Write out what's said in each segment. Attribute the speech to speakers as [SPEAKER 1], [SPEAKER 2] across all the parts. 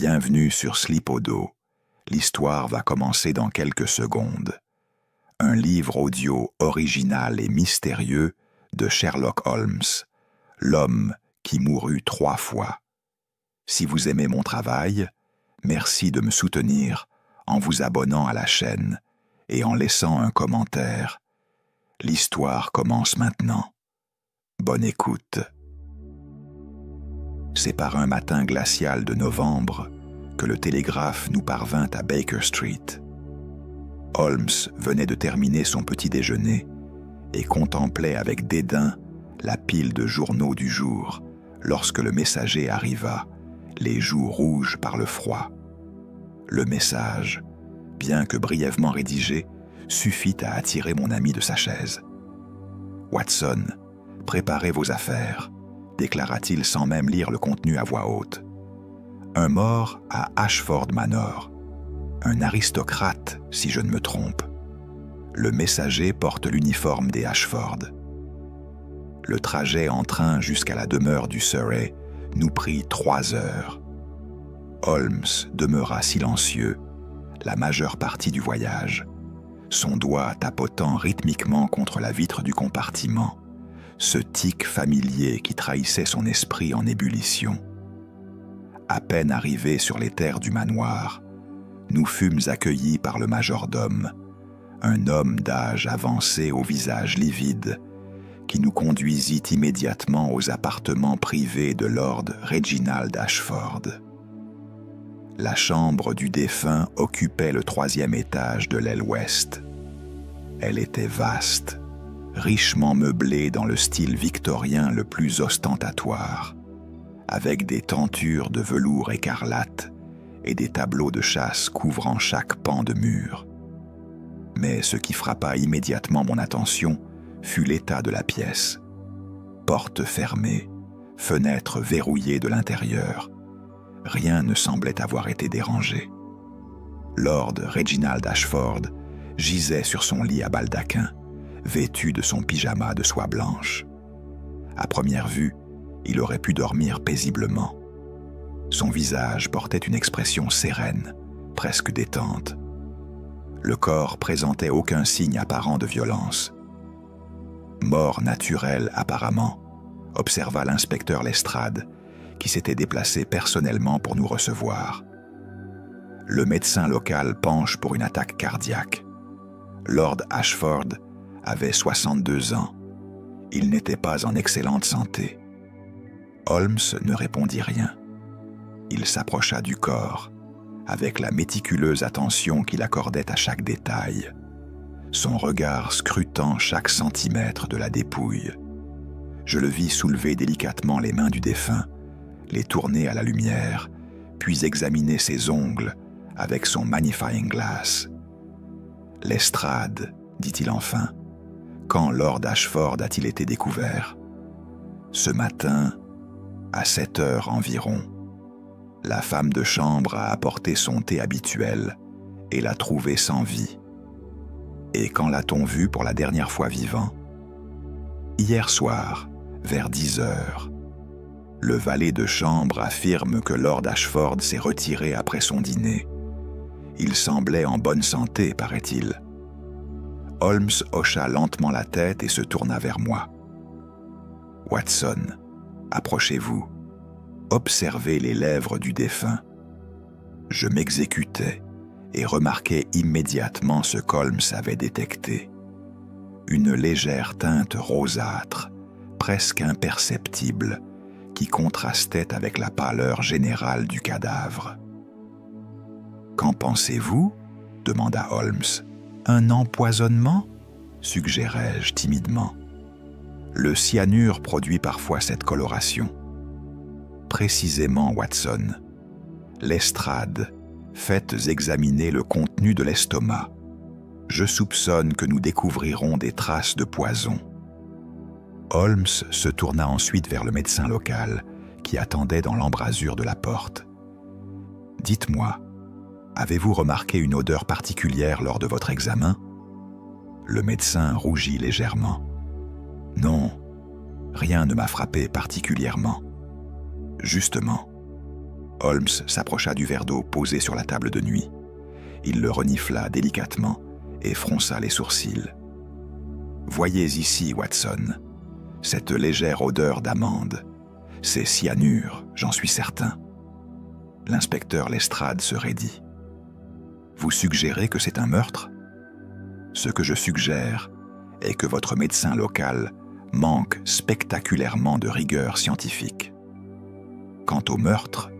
[SPEAKER 1] Bienvenue sur Sleepodo. L'histoire va commencer dans quelques secondes. Un livre audio original et mystérieux de Sherlock Holmes, l'homme qui mourut 3 fois. Si vous aimez mon travail, merci de me soutenir en vous abonnant à la chaîne et en laissant un commentaire. L'histoire commence maintenant. Bonne écoute. C'est par un matin glacial de novembre que le télégraphe nous parvint à Baker Street. Holmes venait de terminer son petit déjeuner et contemplait avec dédain la pile de journaux du jour lorsque le messager arriva, les joues rouges par le froid. Le message, bien que brièvement rédigé, suffit à attirer mon ami de sa chaise. « Watson, préparez vos affaires », déclara-t-il sans même lire le contenu à voix haute. « Un mort à Ashford Manor. Un aristocrate, si je ne me trompe. Le messager porte l'uniforme des Ashford. » Le trajet en train jusqu'à la demeure du Surrey nous prit 3 heures. Holmes demeura silencieux la majeure partie du voyage, son doigt tapotant rythmiquement contre la vitre du compartiment, ce tic familier qui trahissait son esprit en ébullition. À peine arrivés sur les terres du manoir, nous fûmes accueillis par le majordome, un homme d'âge avancé au visage livide, qui nous conduisit immédiatement aux appartements privés de Lord Reginald Ashford. La chambre du défunt occupait le 3e étage de l'aile ouest. Elle était vaste, richement meublée dans le style victorien le plus ostentatoire, avec des tentures de velours écarlate et des tableaux de chasse couvrant chaque pan de mur. Mais ce qui frappa immédiatement mon attention fut l'état de la pièce. Porte fermée, fenêtre verrouillée de l'intérieur. Rien ne semblait avoir été dérangé. Lord Reginald Ashford gisait sur son lit à baldaquin, vêtu de son pyjama de soie blanche. À première vue, il aurait pu dormir paisiblement. Son visage portait une expression sereine, presque détente. Le corps présentait aucun signe apparent de violence. Mort naturelle apparemment, observa l'inspecteur Lestrade, qui s'était déplacé personnellement pour nous recevoir. Le médecin local penche pour une attaque cardiaque. Lord Ashford avait 62 ans. Il n'était pas en excellente santé. Holmes ne répondit rien. Il s'approcha du corps, avec la méticuleuse attention qu'il accordait à chaque détail, son regard scrutant chaque centimètre de la dépouille. Je le vis soulever délicatement les mains du défunt, les tourner à la lumière, puis examiner ses ongles avec son magnifying glass. « Lestrade, dit-il enfin, quand Lord Ashford a-t-il été découvert ? » « Ce matin, à 7 heures environ. La femme de chambre a apporté son thé habituel et l'a trouvé sans vie. Et quand l'a-t-on vu pour la dernière fois vivant ? Hier soir, vers 10 heures. Le valet de chambre affirme que Lord Ashford s'est retiré après son dîner. Il semblait en bonne santé, paraît-il. » Holmes hocha lentement la tête et se tourna vers moi. « Watson, approchez-vous. Observez les lèvres du défunt. » Je m'exécutais et remarquai immédiatement ce qu'Holmes avait détecté. Une légère teinte rosâtre, presque imperceptible, qui contrastait avec la pâleur générale du cadavre. « Qu'en pensez-vous ? » demanda Holmes. « Un empoisonnement ?» suggérai-je timidement. Le cyanure produit parfois cette coloration. Précisément, Watson. Lestrade, faites examiner le contenu de l'estomac. Je soupçonne que nous découvrirons des traces de poison. Holmes se tourna ensuite vers le médecin local, qui attendait dans l'embrasure de la porte. « Dites-moi, avez-vous remarqué une odeur particulière lors de votre examen ?» Le médecin rougit légèrement. « Non, rien ne m'a frappé particulièrement. » Justement, Holmes s'approcha du verre d'eau posé sur la table de nuit. Il le renifla délicatement et fronça les sourcils. « Voyez ici, Watson, cette légère odeur d'amande. C'est cyanure, j'en suis certain. » L'inspecteur Lestrade se raidit. « Vous suggérez que c'est un meurtre ? Ce que je suggère est que votre médecin local manque spectaculairement de rigueur scientifique. Quant au meurtre,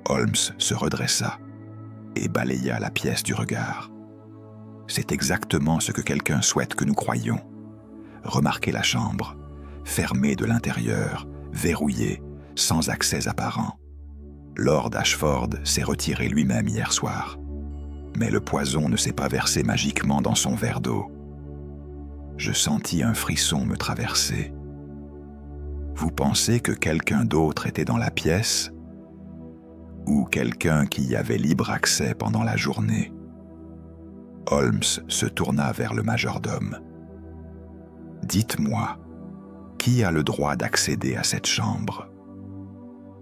[SPEAKER 1] Holmes se redressa et balaya la pièce du regard. C'est exactement ce que quelqu'un souhaite que nous croyions. Remarquez la chambre, fermée de l'intérieur, verrouillée, sans accès apparent. Lord Ashford s'est retiré lui-même hier soir. Mais le poison ne s'est pas versé magiquement dans son verre d'eau. Je sentis un frisson me traverser. Vous pensez que quelqu'un d'autre était dans la pièce ? Ou quelqu'un qui y avait libre accès pendant la journée ? Holmes se tourna vers le majordome. « Dites-moi, qui a le droit d'accéder à cette chambre ?»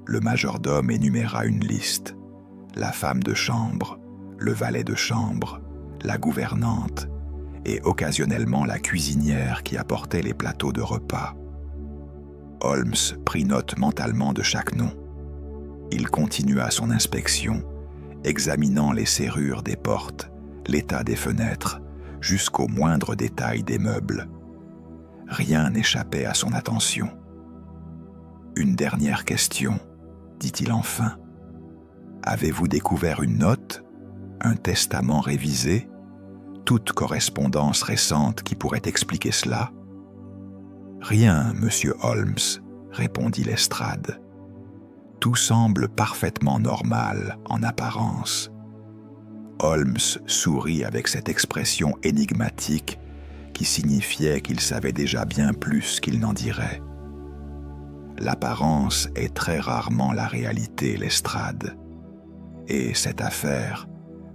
[SPEAKER 1] Le majordome énuméra une liste. La femme de chambre, le valet de chambre, la gouvernante et occasionnellement la cuisinière qui apportait les plateaux de repas. Holmes prit note mentalement de chaque nom. Il continua son inspection, examinant les serrures des portes, l'état des fenêtres, jusqu'au moindre détail des meubles. Rien n'échappait à son attention. « Une dernière question, dit-il enfin. Avez-vous découvert une note, un testament révisé, toute correspondance récente qui pourrait expliquer cela ? » « Rien, monsieur Holmes, » répondit Lestrade. « Tout semble parfaitement normal en apparence. » Holmes sourit avec cette expression énigmatique qui signifiait qu'il savait déjà bien plus qu'il n'en dirait. L'apparence est très rarement la réalité, Lestrade. Et cette affaire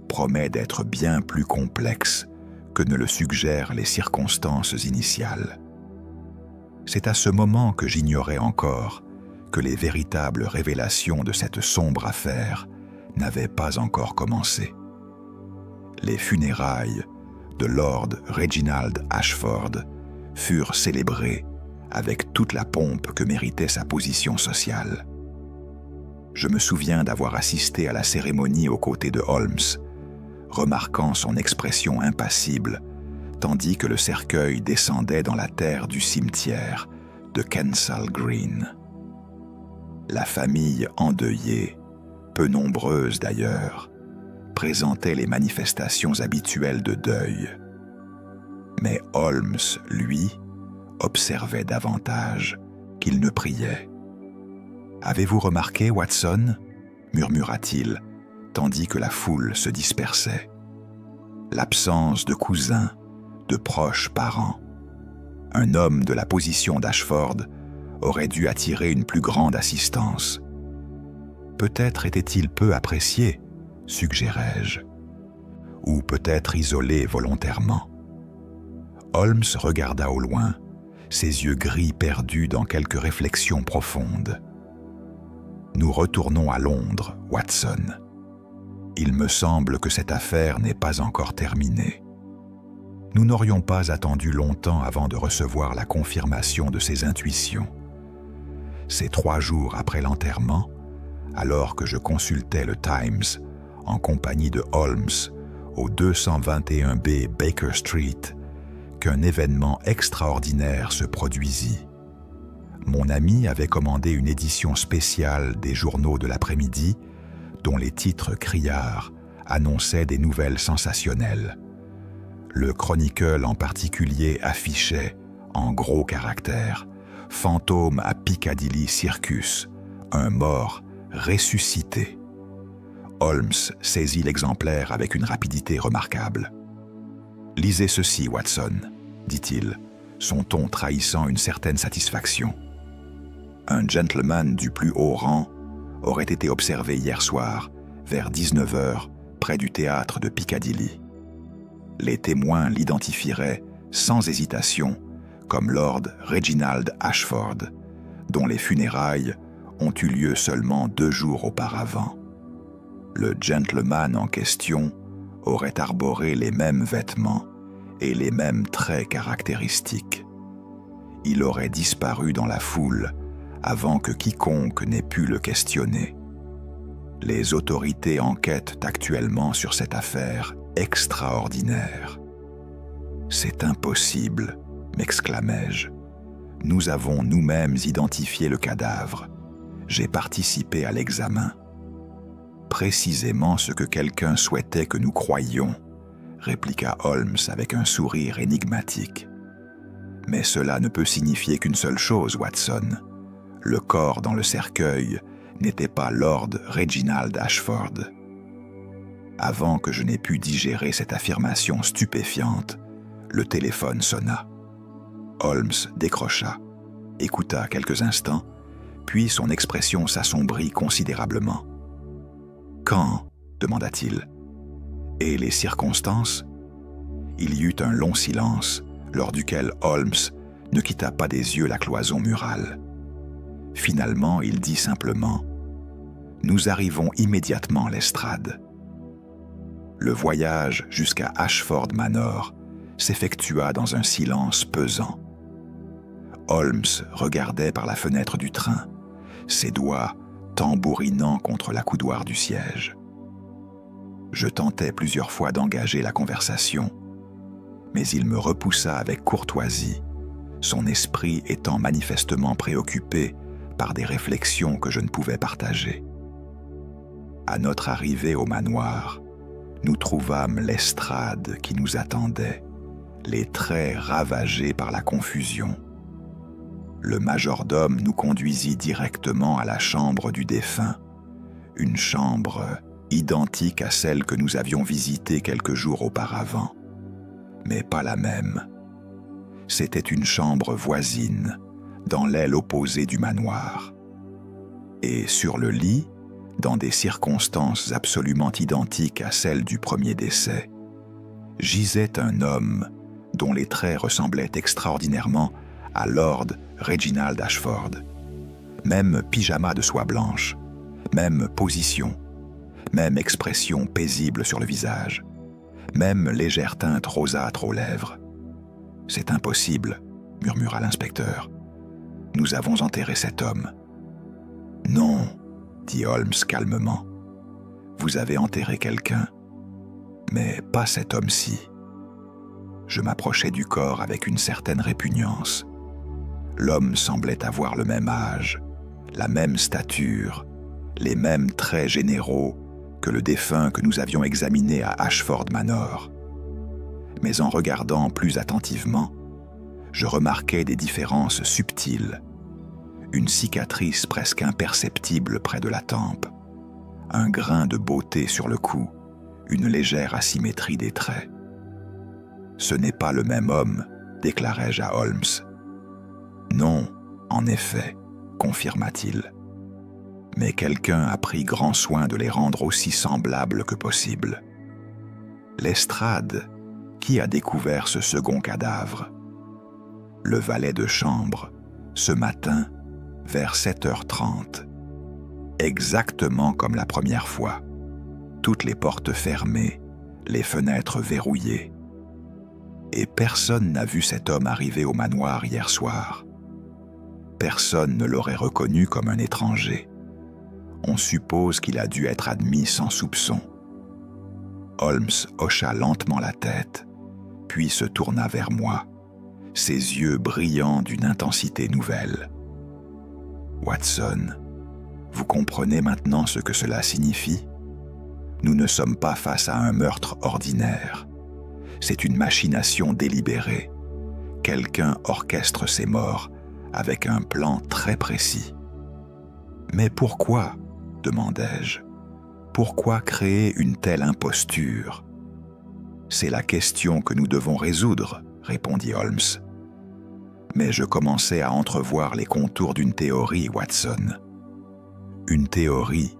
[SPEAKER 1] promet d'être bien plus complexe que ne le suggèrent les circonstances initiales. C'est à ce moment que j'ignorais encore que les véritables révélations de cette sombre affaire n'avaient pas encore commencé. Les funérailles de Lord Reginald Ashford furent célébrées avec toute la pompe que méritait sa position sociale. Je me souviens d'avoir assisté à la cérémonie aux côtés de Holmes, remarquant son expression impassible, tandis que le cercueil descendait dans la terre du cimetière de Kensal Green. La famille endeuillée, peu nombreuse d'ailleurs, présentait les manifestations habituelles de deuil. Mais Holmes, lui, observait davantage qu'il ne priait. « Avez-vous remarqué, Watson ?» murmura-t-il, tandis que la foule se dispersait. « L'absence de cousins, de proches parents. Un homme de la position d'Ashford aurait dû attirer une plus grande assistance. Peut-être était-il peu apprécié, suggérai-je, ou peut-être isolé volontairement. » Holmes regarda au loin, ses yeux gris perdus dans quelque réflexion profonde. « Nous retournons à Londres, Watson. Il me semble que cette affaire n'est pas encore terminée. Nous n'aurions pas attendu longtemps avant de recevoir la confirmation de ces intuitions. C'est 3 jours après l'enterrement, alors que je consultais le Times en compagnie de Holmes au 221B Baker Street, qu'un événement extraordinaire se produisit. Mon ami avait commandé une édition spéciale des journaux de l'après-midi, dont les titres criards annonçaient des nouvelles sensationnelles. Le Chronicle en particulier affichait, en gros caractères, « Fantôme à Piccadilly Circus, un mort ressuscité ». Holmes saisit l'exemplaire avec une rapidité remarquable. « Lisez ceci, Watson, » dit-il, son ton trahissant une certaine satisfaction. « Un gentleman du plus haut rang aurait été observé hier soir, vers 19h, près du théâtre de Piccadilly. Les témoins l'identifieraient, sans hésitation, comme Lord Reginald Ashford, dont les funérailles ont eu lieu seulement 2 jours auparavant. Le gentleman en question aurait arboré les mêmes vêtements et les mêmes traits caractéristiques. Il aurait disparu dans la foule avant que quiconque n'ait pu le questionner. Les autorités enquêtent actuellement sur cette affaire extraordinaire. « C'est impossible », m'exclamai-je. « Nous avons nous-mêmes identifié le cadavre. J'ai participé à l'examen. » « Précisément ce que quelqu'un souhaitait que nous croyions, » répliqua Holmes avec un sourire énigmatique. « Mais cela ne peut signifier qu'une seule chose, Watson. Le corps dans le cercueil n'était pas Lord Reginald Ashford. » Avant que je n'ai pu digérer cette affirmation stupéfiante, le téléphone sonna. Holmes décrocha, écouta quelques instants, puis son expression s'assombrit considérablement. « Quand ?» demanda-t-il. « Et les circonstances ?» Il y eut un long silence, lors duquel Holmes ne quitta pas des yeux la cloison murale. Finalement, il dit simplement « Nous arrivons immédiatement à l'estrade. » Le voyage jusqu'à Ashford Manor s'effectua dans un silence pesant. Holmes regardait par la fenêtre du train, ses doigts tambourinant contre l'accoudoir du siège. Je tentai plusieurs fois d'engager la conversation, mais il me repoussa avec courtoisie, son esprit étant manifestement préoccupé par des réflexions que je ne pouvais partager. À notre arrivée au manoir, nous trouvâmes l'estrade qui nous attendait, les traits ravagés par la confusion. Le majordome nous conduisit directement à la chambre du défunt, une chambre identique à celle que nous avions visitée quelques jours auparavant, mais pas la même. C'était une chambre voisine, dans l'aile opposée du manoir. Et sur le lit, dans des circonstances absolument identiques à celles du premier décès, gisait un homme dont les traits ressemblaient extraordinairement à Lord Reginald Ashford. Même pyjama de soie blanche, même position, même expression paisible sur le visage, même légère teinte rosâtre aux lèvres. « C'est impossible, » murmura l'inspecteur. « Nous avons enterré cet homme. »« Non, » dit Holmes calmement. « Vous avez enterré quelqu'un, mais pas cet homme-ci. » Je m'approchai du corps avec une certaine répugnance. L'homme semblait avoir le même âge, la même stature, les mêmes traits généraux que le défunt que nous avions examiné à Ashford Manor. Mais en regardant plus attentivement, je remarquai des différences subtiles. Une cicatrice presque imperceptible près de la tempe, un grain de beauté sur le cou, une légère asymétrie des traits. « Ce n'est pas le même homme, » déclarai-je à Holmes. « Non, en effet, » confirma-t-il. « Mais quelqu'un a pris grand soin de les rendre aussi semblables que possible. » L'estrade, qui a découvert ce second cadavre? Le valet de chambre, ce matin, vers 7h30. Exactement comme la première fois. Toutes les portes fermées, les fenêtres verrouillées. Et personne n'a vu cet homme arriver au manoir hier soir. Personne ne l'aurait reconnu comme un étranger. On suppose qu'il a dû être admis sans soupçon. Holmes hocha lentement la tête, puis se tourna vers moi, ses yeux brillants d'une intensité nouvelle. « Watson, vous comprenez maintenant ce que cela signifie? Nous ne sommes pas face à un meurtre ordinaire. C'est une machination délibérée. Quelqu'un orchestre ces morts avec un plan très précis. »« Mais pourquoi ?» demandai-je. « Pourquoi créer une telle imposture ?»« C'est la question que nous devons résoudre, » répondit Holmes. Mais je commençais à entrevoir les contours d'une théorie, Watson. Une théorie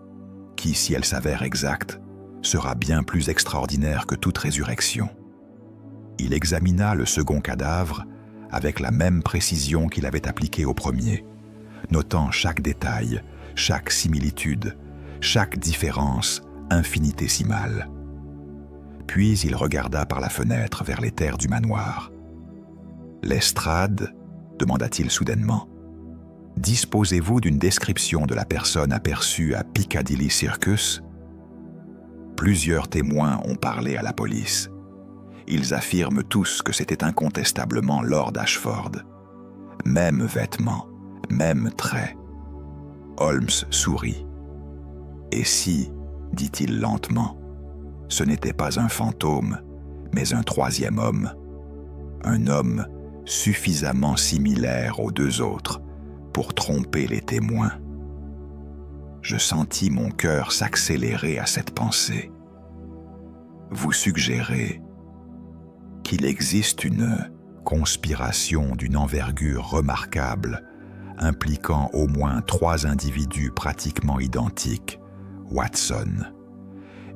[SPEAKER 1] qui, si elle s'avère exacte, sera bien plus extraordinaire que toute résurrection. Il examina le second cadavre avec la même précision qu'il avait appliquée au premier, notant chaque détail, chaque similitude, chaque différence infinitésimale. Puis il regarda par la fenêtre vers les terres du manoir. « Lestrade ?» demanda-t-il soudainement. « Disposez-vous d'une description de la personne aperçue à Piccadilly Circus ?» Plusieurs témoins ont parlé à la police. Ils affirment tous que c'était incontestablement Lord Ashford. Même vêtements, même traits. Holmes sourit. « Et si, dit-il lentement, ce n'était pas un fantôme, mais un troisième homme, un homme suffisamment similaire aux deux autres pour tromper les témoins. » Je sentis mon cœur s'accélérer à cette pensée. Vous suggérez qu'il existe une conspiration d'une envergure remarquable impliquant au moins 3 individus pratiquement identiques, Watson,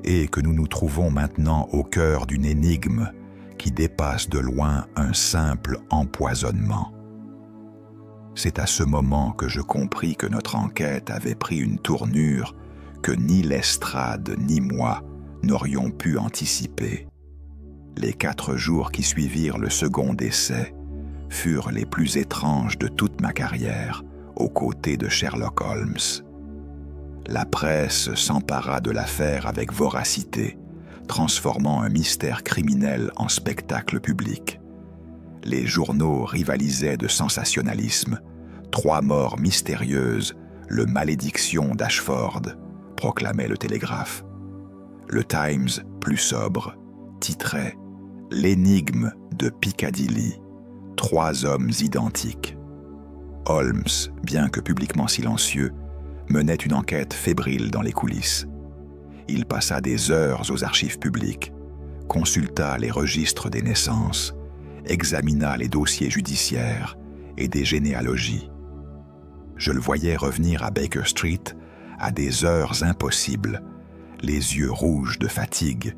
[SPEAKER 1] et que nous nous trouvons maintenant au cœur d'une énigme qui dépasse de loin un simple empoisonnement. C'est à ce moment que je compris que notre enquête avait pris une tournure que ni Lestrade ni moi n'aurions pu anticiper. Les 4 jours qui suivirent le second décès furent les plus étranges de toute ma carrière aux côtés de Sherlock Holmes. La presse s'empara de l'affaire avec voracité, transformant un mystère criminel en spectacle public. Les journaux rivalisaient de sensationnalisme. 3 morts mystérieuses, le malédiction d'Ashford, proclamait le Télégraphe. Le Times, plus sobre, titrait « L'énigme de Piccadilly, 3 hommes identiques ». Holmes, bien que publiquement silencieux, menait une enquête fébrile dans les coulisses. Il passa des heures aux archives publiques, consulta les registres des naissances, examina les dossiers judiciaires et des généalogies. Je le voyais revenir à Baker Street à des heures impossibles, les yeux rouges de fatigue,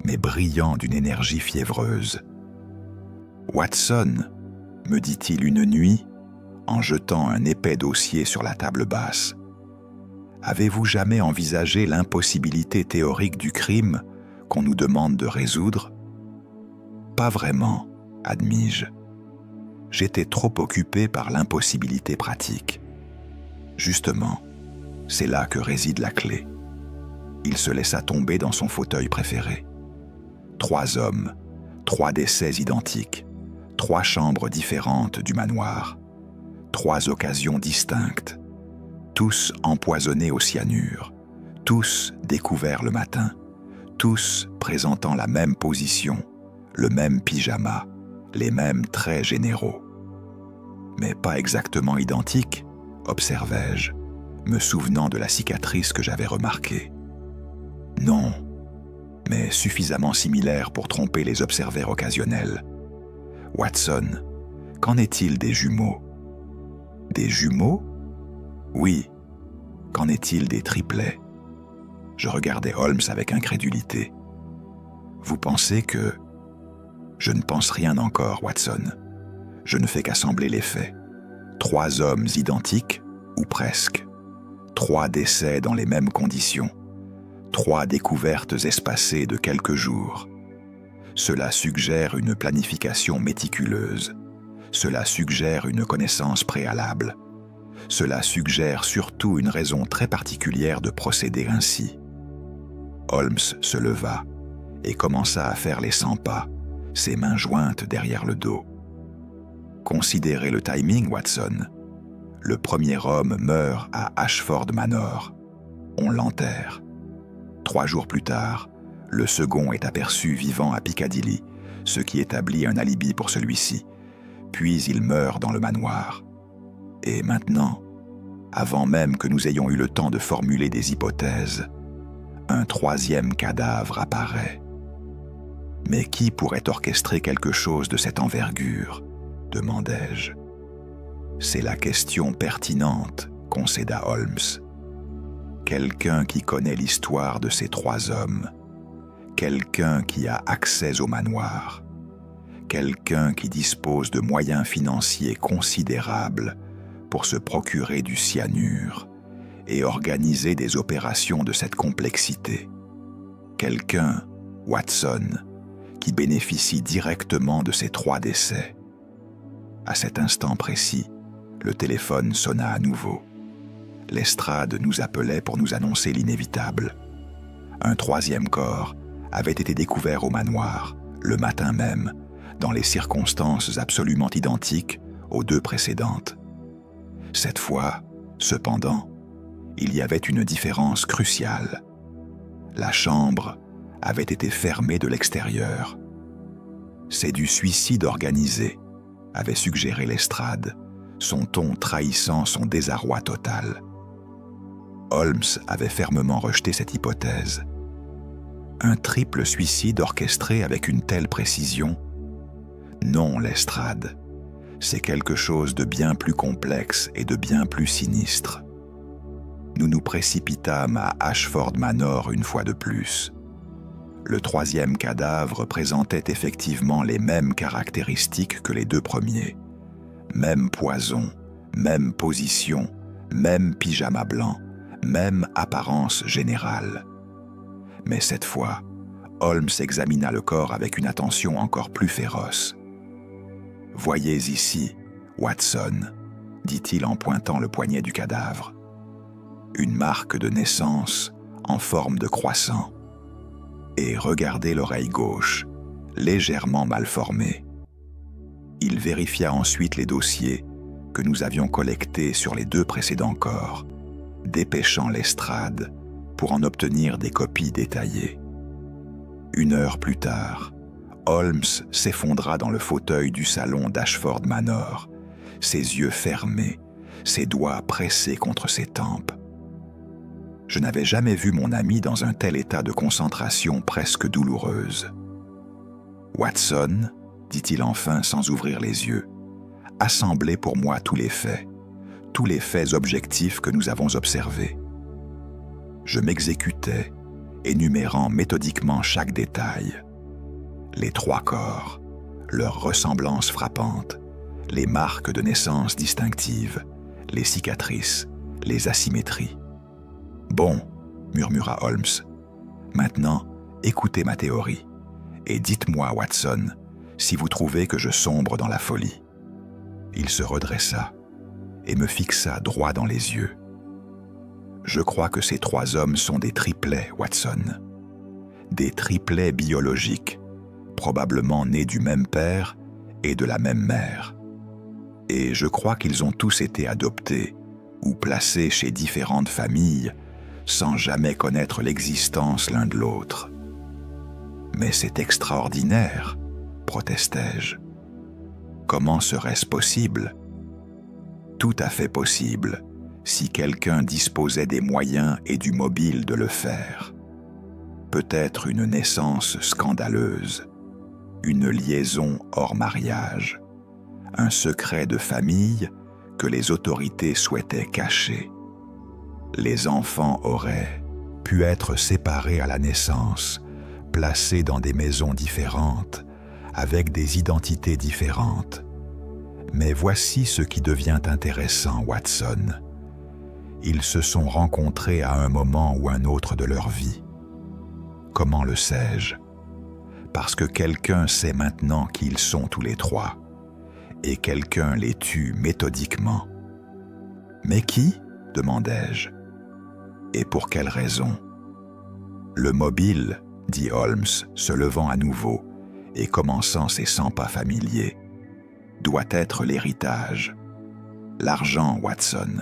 [SPEAKER 1] mais brillants d'une énergie fiévreuse. « Watson, me dit-il une nuit, en jetant un épais dossier sur la table basse, avez-vous jamais envisagé l'impossibilité théorique du crime qu'on nous demande de résoudre ? » « Pas vraiment, admis-je. J'étais trop occupé par l'impossibilité pratique. Justement, c'est là que réside la clé. » Il se laissa tomber dans son fauteuil préféré. 3 hommes, 3 décès identiques, 3 chambres différentes du manoir, 3 occasions distinctes, tous empoisonnés au cyanure, tous découverts le matin, tous présentant la même position, le même pyjama, les mêmes traits généraux. Mais pas exactement identiques, observai-je, me souvenant de la cicatrice que j'avais remarquée. Non, mais suffisamment similaires pour tromper les observers occasionnels. Watson, qu'en est-il des jumeaux? Des jumeaux? Oui. Qu'en est-il des triplets? Je regardais Holmes avec incrédulité. Vous pensez que... Je ne pense rien encore, Watson. Je ne fais qu'assembler les faits. 3 hommes identiques, ou presque. 3 décès dans les mêmes conditions. 3 découvertes espacées de quelques jours. Cela suggère une planification méticuleuse. Cela suggère une connaissance préalable. Cela suggère surtout une raison très particulière de procéder ainsi. Holmes se leva et commença à faire les 100 pas, ses mains jointes derrière le dos. Considérez le timing, Watson. Le premier homme meurt à Ashford Manor. On l'enterre. 3 jours plus tard, le second est aperçu vivant à Piccadilly, ce qui établit un alibi pour celui-ci. Puis il meurt dans le manoir. Et maintenant, avant même que nous ayons eu le temps de formuler des hypothèses, un 3e cadavre apparaît. Mais qui pourrait orchestrer quelque chose de cette envergure ? Demandai-je. C'est la question pertinente, concéda Holmes. Quelqu'un qui connaît l'histoire de ces 3 hommes. Quelqu'un qui a accès au manoir. Quelqu'un qui dispose de moyens financiers considérables pour se procurer du cyanure et organiser des opérations de cette complexité. Quelqu'un, Watson, qui bénéficie directement de ces 3 décès. À cet instant précis, le téléphone sonna à nouveau. Lestrade nous appelait pour nous annoncer l'inévitable. Un 3e corps avait été découvert au manoir, le matin même, dans les circonstances absolument identiques aux 2 précédentes. Cette fois, cependant, il y avait une différence cruciale. La chambre avait été fermée de l'extérieur. C'est du suicide organisé, avait suggéré Lestrade, son ton trahissant son désarroi total. Holmes avait fermement rejeté cette hypothèse. Un triple suicide orchestré avec une telle précision? Non, Lestrade, c'est quelque chose de bien plus complexe et de bien plus sinistre. Nous nous précipitâmes à Ashford Manor une fois de plus. Le 3e cadavre présentait effectivement les mêmes caractéristiques que les 2 premiers. Même poison, même position, même pyjama blanc, même apparence générale. Mais cette fois, Holmes examina le corps avec une attention encore plus féroce. « Voyez ici, Watson, » dit-il en pointant le poignet du cadavre. « Une marque de naissance en forme de croissant. Et regardez l'oreille gauche, légèrement mal formée. » Il vérifia ensuite les dossiers que nous avions collectés sur les 2 précédents corps, dépêchant Lestrade pour en obtenir des copies détaillées. 1 heure plus tard, Holmes s'effondra dans le fauteuil du salon d'Ashford Manor, ses yeux fermés, ses doigts pressés contre ses tempes. Je n'avais jamais vu mon ami dans un tel état de concentration presque douloureuse. « Watson, » dit-il enfin sans ouvrir les yeux, « assemblez pour moi tous les faits objectifs que nous avons observés. » Je m'exécutais, énumérant méthodiquement chaque détail. Les 3 corps, leur ressemblance frappante, les marques de naissance distinctives, les cicatrices, les asymétries. « Bon, » murmura Holmes, « maintenant, écoutez ma théorie, et dites-moi, Watson, si vous trouvez que je sombre dans la folie. » Il se redressa et me fixa droit dans les yeux. « Je crois que ces 3 hommes sont des triplets, Watson. Des triplets biologiques, probablement nés du même père et de la même mère. Et je crois qu'ils ont tous été adoptés ou placés chez différentes familles sans jamais connaître l'existence l'un de l'autre. »« Mais c'est extraordinaire, » protestai-je. « Comment serait-ce possible ? » ?»« Tout à fait possible, si quelqu'un disposait des moyens et du mobile de le faire. Peut-être une naissance scandaleuse, une liaison hors mariage, un secret de famille que les autorités souhaitaient cacher. Les enfants auraient pu être séparés à la naissance, placés dans des maisons différentes, avec des identités différentes. Mais voici ce qui devient intéressant, Watson. Ils se sont rencontrés à un moment ou un autre de leur vie. Comment le sais-je? Parce que quelqu'un sait maintenant qui ils sont tous les 3, et quelqu'un les tue méthodiquement. « Mais qui ?» demandai-je. « Et pour quelle raison ?»« Le mobile, » dit Holmes, se levant à nouveau et commençant ses 100 pas familiers, « doit être l'héritage. L'argent, Watson.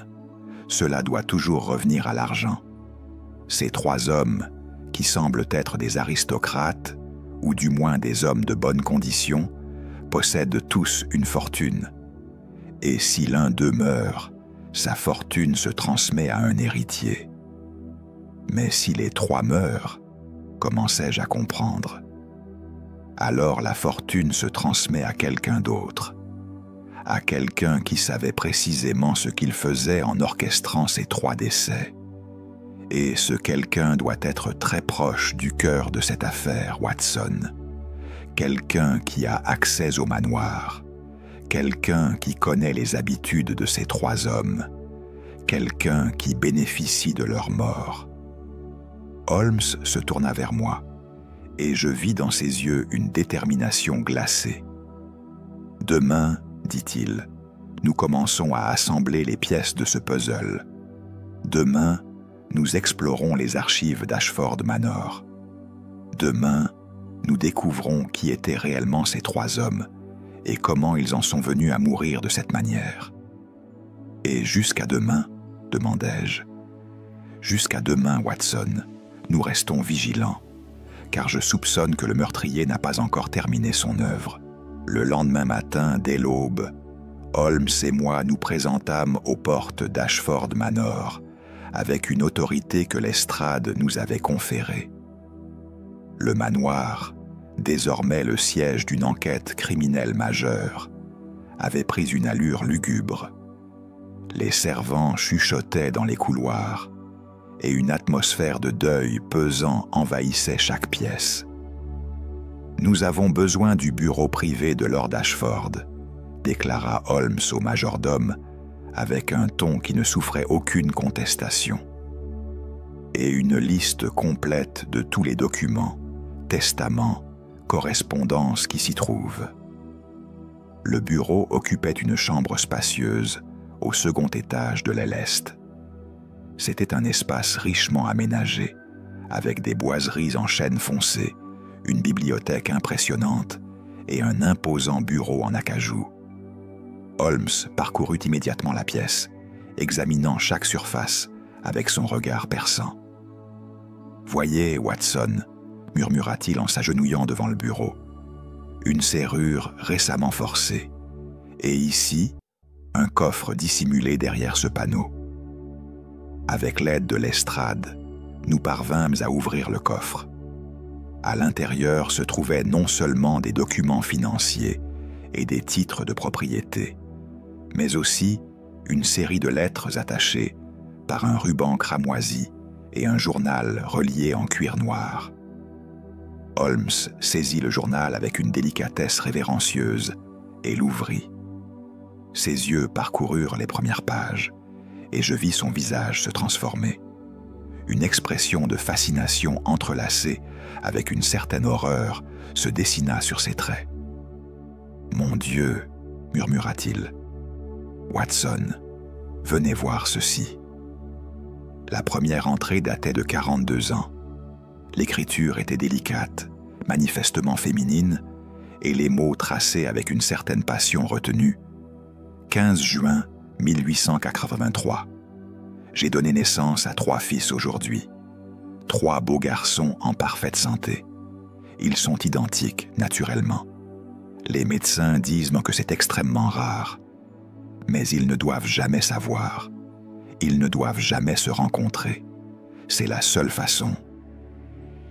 [SPEAKER 1] Cela doit toujours revenir à l'argent. Ces 3 hommes, qui semblent être des aristocrates, ou du moins des hommes de bonne condition, possèdent tous une fortune. Et si l'un d'eux meurt, sa fortune se transmet à un héritier. Mais si les 3 meurent, commençai-je à comprendre. Alors la fortune se transmet à quelqu'un d'autre, à quelqu'un qui savait précisément ce qu'il faisait en orchestrant ces 3 décès. Et ce quelqu'un doit être très proche du cœur de cette affaire, Watson. Quelqu'un qui a accès au manoir, quelqu'un qui connaît les habitudes de ces 3 hommes, quelqu'un qui bénéficie de leur mort. Holmes se tourna vers moi, et je vis dans ses yeux une détermination glacée. « Demain, dit-il, nous commençons à assembler les pièces de ce puzzle. Demain, nous explorons les archives d'Ashford Manor. Demain, nous découvrons qui étaient réellement ces 3 hommes et comment ils en sont venus à mourir de cette manière. »« Et jusqu'à demain, demandai-je. »« Jusqu'à demain, Watson, nous restons vigilants, car je soupçonne que le meurtrier n'a pas encore terminé son œuvre. » Le lendemain matin, dès l'aube, Holmes et moi nous présentâmes aux portes d'Ashford Manor, avec une autorité que Lestrade nous avait conférée. Le manoir, désormais le siège d'une enquête criminelle majeure, avait pris une allure lugubre. Les servants chuchotaient dans les couloirs, et une atmosphère de deuil pesant envahissait chaque pièce. « Nous avons besoin du bureau privé de Lord Ashford », déclara Holmes au majordome, avec un ton qui ne souffrait aucune contestation. « Et une liste complète de tous les documents, testaments, correspondances qui s'y trouvent. » Le bureau occupait une chambre spacieuse au second étage de l'aile est. C'était un espace richement aménagé, avec des boiseries en chêne foncé, une bibliothèque impressionnante et un imposant bureau en acajou. Holmes parcourut immédiatement la pièce, examinant chaque surface avec son regard perçant. « Voyez, Watson, » murmura-t-il en s'agenouillant devant le bureau, « une serrure récemment forcée, et ici, un coffre dissimulé derrière ce panneau. » Avec l'aide de Lestrade, nous parvînmes à ouvrir le coffre. À l'intérieur se trouvaient non seulement des documents financiers et des titres de propriété, mais aussi une série de lettres attachées par un ruban cramoisi et un journal relié en cuir noir. Holmes saisit le journal avec une délicatesse révérencieuse et l'ouvrit. Ses yeux parcoururent les premières pages, et je vis son visage se transformer. Une expression de fascination entrelacée avec une certaine horreur se dessina sur ses traits. « Mon Dieu » murmura-t-il. « Watson, venez voir ceci. » La première entrée datait de 42 ans. L'écriture était délicate, manifestement féminine, et les mots tracés avec une certaine passion retenue. 15 juin 1883. J'ai donné naissance à 3 fils aujourd'hui. 3 beaux garçons en parfaite santé. Ils sont identiques, naturellement. Les médecins disent que c'est extrêmement rare. Mais ils ne doivent jamais savoir. Ils ne doivent jamais se rencontrer. C'est la seule façon.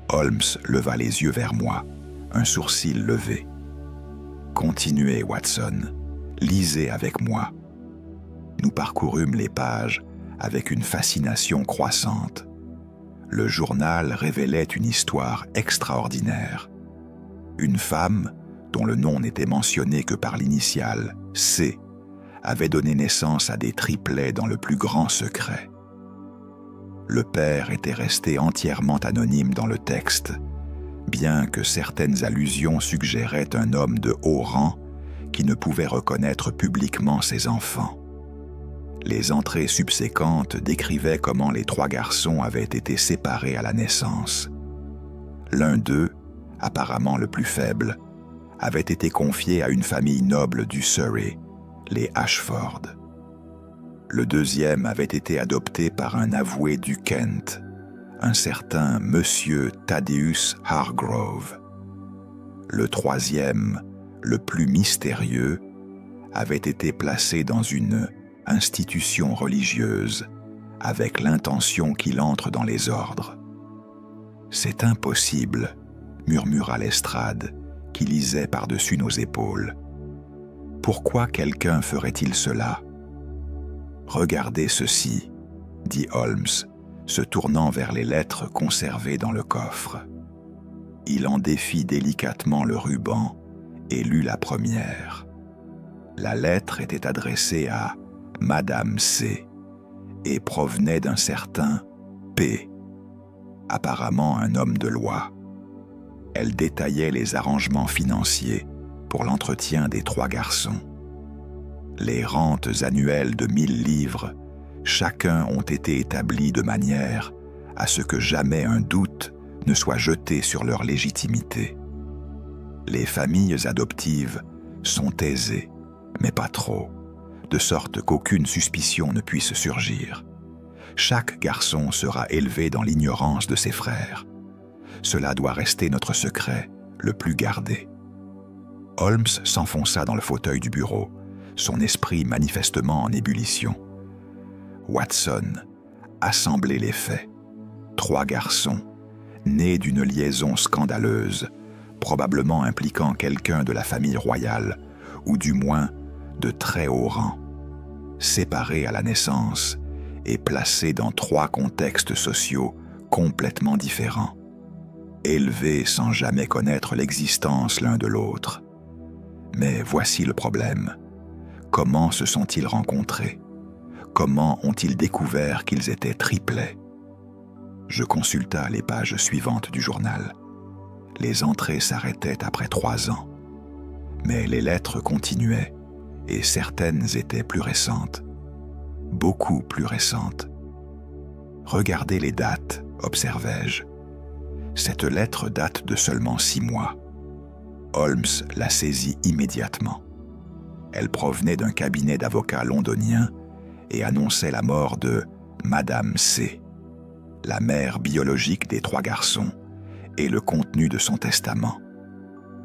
[SPEAKER 1] Holmes leva les yeux vers moi, un sourcil levé. Continuez, Watson. Lisez avec moi. Nous parcourûmes les pages avec une fascination croissante. Le journal révélait une histoire extraordinaire. Une femme, dont le nom n'était mentionné que par l'initiale C, avait donné naissance à des triplets dans le plus grand secret. Le père était resté entièrement anonyme dans le texte, bien que certaines allusions suggéraient un homme de haut rang qui ne pouvait reconnaître publiquement ses enfants. Les entrées subséquentes décrivaient comment les 3 garçons avaient été séparés à la naissance. L'un d'eux, apparemment le plus faible, avait été confié à une famille noble du Surrey, les Ashford. Le deuxième avait été adopté par un avoué du Kent, un certain Monsieur Thaddeus Hargrove. Le troisième, le plus mystérieux, avait été placé dans une institution religieuse avec l'intention qu'il entre dans les ordres. « C'est impossible », murmura Lestrade, qui lisait par-dessus nos épaules. « Pourquoi quelqu'un ferait-il cela ?»« Regardez ceci, » dit Holmes, se tournant vers les lettres conservées dans le coffre. Il en défit délicatement le ruban et lut la première. La lettre était adressée à Madame C. et provenait d'un certain P, apparemment un homme de loi. Elle détaillait les arrangements financiers pour l'entretien des 3 garçons. Les rentes annuelles de 1000 livres, chacun ont été établies de manière à ce que jamais un doute ne soit jeté sur leur légitimité. Les familles adoptives sont aisées, mais pas trop, de sorte qu'aucune suspicion ne puisse surgir. Chaque garçon sera élevé dans l'ignorance de ses frères. Cela doit rester notre secret le plus gardé. Holmes s'enfonça dans le fauteuil du bureau, son esprit manifestement en ébullition. Watson, assemblez les faits. 3 garçons, nés d'une liaison scandaleuse, probablement impliquant quelqu'un de la famille royale, ou du moins de très haut rang, séparés à la naissance et placés dans 3 contextes sociaux complètement différents, élevés sans jamais connaître l'existence l'un de l'autre. Mais voici le problème. Comment se sont-ils rencontrés? Comment ont-ils découvert qu'ils étaient triplets? Je consulta les pages suivantes du journal. Les entrées s'arrêtaient après 3 ans. Mais les lettres continuaient, et certaines étaient plus récentes. Beaucoup plus récentes. Regardez les dates, observai-je. Cette lettre date de seulement 6 mois. Holmes la saisit immédiatement. Elle provenait d'un cabinet d'avocats londonien et annonçait la mort de Madame C, la mère biologique des 3 garçons, et le contenu de son testament.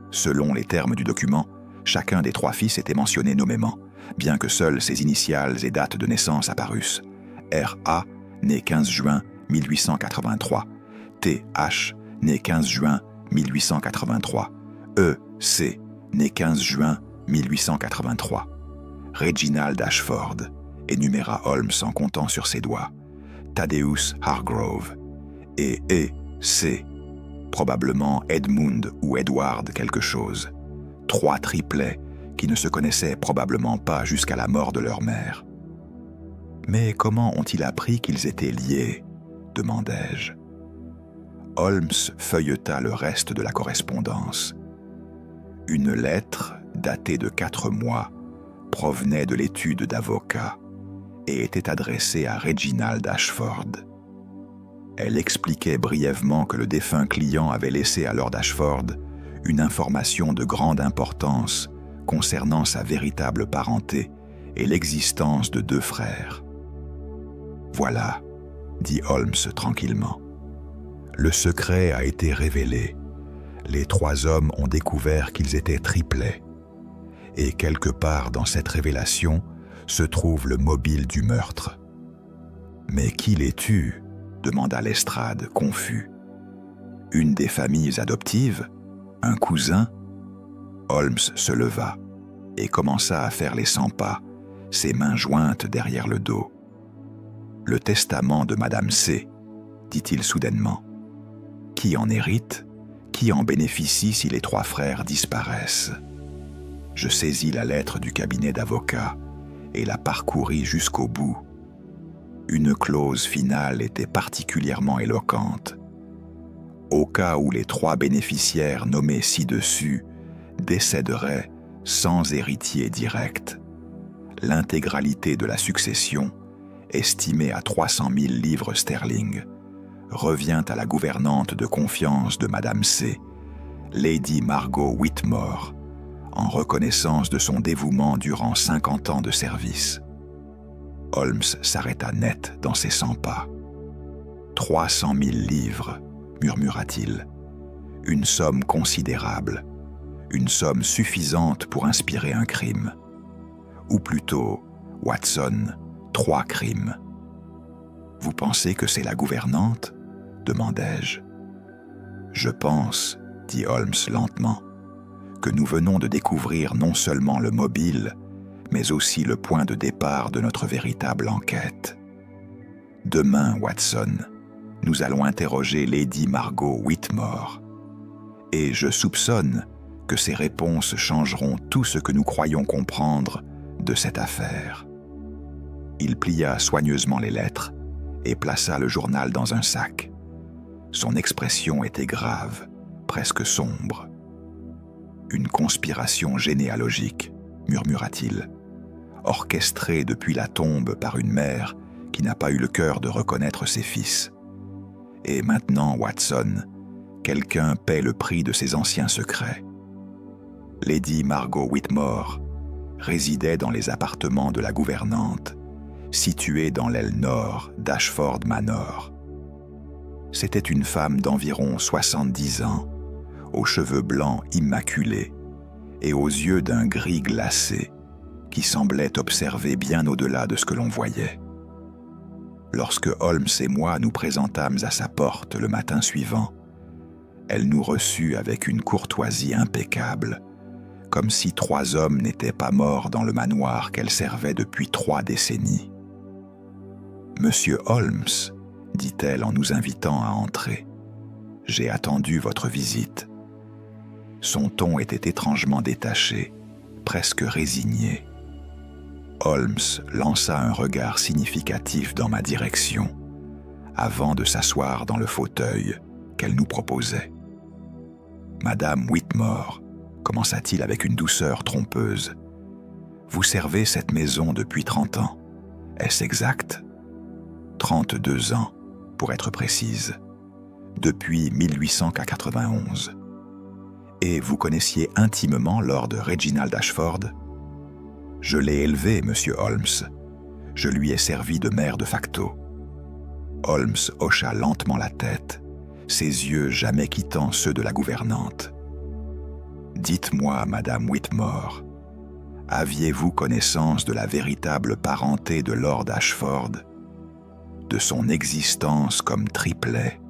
[SPEAKER 1] Selon les termes du document, chacun des 3 fils était mentionné nommément, bien que seules ses initiales et dates de naissance apparussent. R.A., né 15 juin 1883, T.H., né 15 juin 1883, E.C., né 15 juin 1883. Reginald Ashford, énuméra Holmes en comptant sur ses doigts. Thaddeus Hargrove, et E.C., probablement Edmund ou Edward quelque chose. 3 triplets qui ne se connaissaient probablement pas jusqu'à la mort de leur mère. Mais comment ont-ils appris qu'ils étaient liés? Demandai-je. Holmes feuilleta le reste de la correspondance. Une lettre, datée de 4 mois, provenait de l'étude d'avocat et était adressée à Reginald Ashford. Elle expliquait brièvement que le défunt client avait laissé à Lord Ashford une information de grande importance concernant sa véritable parenté et l'existence de 2 frères. « Voilà, » dit Holmes tranquillement. « Le secret a été révélé. Les 3 hommes ont découvert qu'ils étaient triplets. Et quelque part dans cette révélation se trouve le mobile du meurtre. »« Mais qui les tue ?» demanda Lestrade, confus. « Une des familles adoptives? Un cousin ?» Holmes se leva et commença à faire les 100 pas, ses mains jointes derrière le dos. « Le testament de Madame C, » dit-il soudainement. « Qui en hérite? Qui en bénéficie si les 3 frères disparaissent ?» Je saisis la lettre du cabinet d'avocats et la parcourris jusqu'au bout. Une clause finale était particulièrement éloquente. Au cas où les 3 bénéficiaires nommés ci-dessus décéderaient sans héritier direct, l'intégralité de la succession, estimée à 300 000 livres sterling, revient à la gouvernante de confiance de Madame C, Lady Margot Whitmore, en reconnaissance de son dévouement durant 50 ans de service. Holmes s'arrêta net dans ses 100 pas. « 300 000 livres, murmura-t-il. Une somme considérable, une somme suffisante pour inspirer un crime. Ou plutôt, Watson, 3 crimes. Vous pensez que c'est la gouvernante ? Demandai-je. Je pense, dit Holmes lentement, que nous venons de découvrir non seulement le mobile, mais aussi le point de départ de notre véritable enquête. Demain, Watson, nous allons interroger Lady Margot Whitmore, et je soupçonne que ces réponses changeront tout ce que nous croyons comprendre de cette affaire. Il plia soigneusement les lettres et plaça le journal dans un sac. Son expression était grave, presque sombre. « Une conspiration généalogique », murmura-t-il, orchestrée depuis la tombe par une mère qui n'a pas eu le cœur de reconnaître ses fils. Et maintenant, Watson, quelqu'un paie le prix de ses anciens secrets. Lady Margot Whitmore résidait dans les appartements de la gouvernante, situés dans l'aile nord d'Ashford Manor. C'était une femme d'environ 70 ans, aux cheveux blancs immaculés et aux yeux d'un gris glacé qui semblait observer bien au-delà de ce que l'on voyait. Lorsque Holmes et moi nous présentâmes à sa porte le matin suivant, elle nous reçut avec une courtoisie impeccable, comme si 3 hommes n'étaient pas morts dans le manoir qu'elle servait depuis 3 décennies. « Monsieur Holmes, dit-elle en nous invitant à entrer, j'ai attendu votre visite. » Son ton était étrangement détaché, presque résigné. Holmes lança un regard significatif dans ma direction, avant de s'asseoir dans le fauteuil qu'elle nous proposait. « Madame Whitmore, commença-t-il avec une douceur trompeuse, vous servez cette maison depuis 30 ans. Est-ce exact? 32 ans, pour être précise, depuis 1891. Et vous connaissiez intimement Lord Reginald Ashford? Je l'ai élevé, monsieur Holmes. Je lui ai servi de maire de facto. Holmes hocha lentement la tête, ses yeux jamais quittant ceux de la gouvernante. Dites-moi, madame Whitmore, aviez-vous connaissance de la véritable parenté de Lord Ashford, de son existence comme triplet?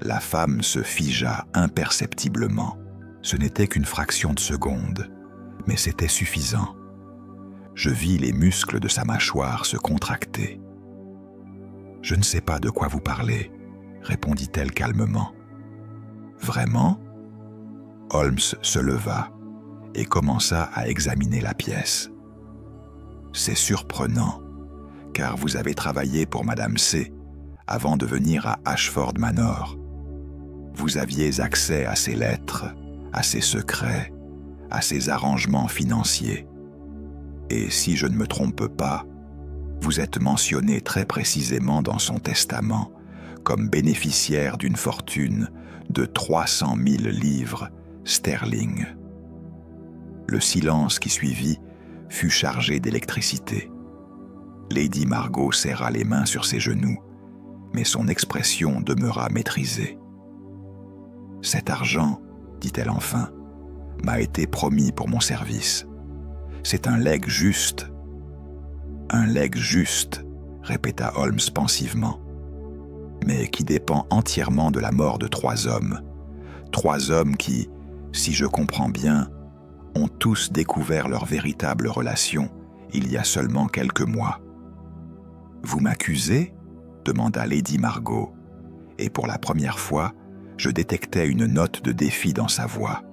[SPEAKER 1] La femme se figea imperceptiblement. Ce n'était qu'une fraction de seconde, mais c'était suffisant. Je vis les muscles de sa mâchoire se contracter. « Je ne sais pas de quoi vous parlez, » répondit-elle calmement. « Vraiment ?» Holmes se leva et commença à examiner la pièce. « C'est surprenant, car vous avez travaillé pour Madame C. avant de venir à Ashford Manor. Vous aviez accès à ses lettres, à ses secrets, à ses arrangements financiers. Et si je ne me trompe pas, vous êtes mentionné très précisément dans son testament comme bénéficiaire d'une fortune de 300 000 livres sterling. » Le silence qui suivit fut chargé d'électricité. Lady Margot serra les mains sur ses genoux, mais son expression demeura maîtrisée. « Cet argent, dit-elle enfin, m'a été promis pour mon service. C'est un legs juste. »« Un legs juste, » répéta Holmes pensivement, mais qui dépend entièrement de la mort de 3 hommes. 3 hommes qui, si je comprends bien, ont tous découvert leur véritable relation il y a seulement quelques mois. « Vous m'accusez » demanda Lady Margot, et pour la première fois, je détectai une note de défi dans sa voix.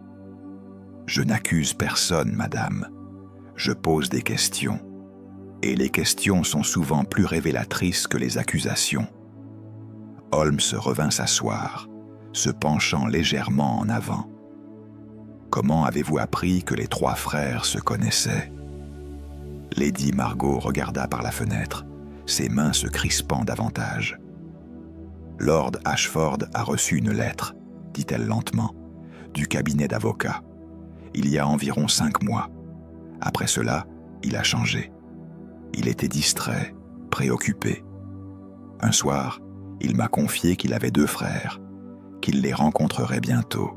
[SPEAKER 1] « Je n'accuse personne, madame. Je pose des questions, et les questions sont souvent plus révélatrices que les accusations. » Holmes revint s'asseoir, se penchant légèrement en avant. « Comment avez-vous appris que les 3 frères se connaissaient ?» Lady Margot regarda par la fenêtre, ses mains se crispant davantage. « Lord Ashford a reçu une lettre, dit-elle lentement, du cabinet d'avocats. Il y a environ 5 mois. Après cela, il a changé. Il était distrait, préoccupé. Un soir, il m'a confié qu'il avait 2 frères, qu'il les rencontrerait bientôt.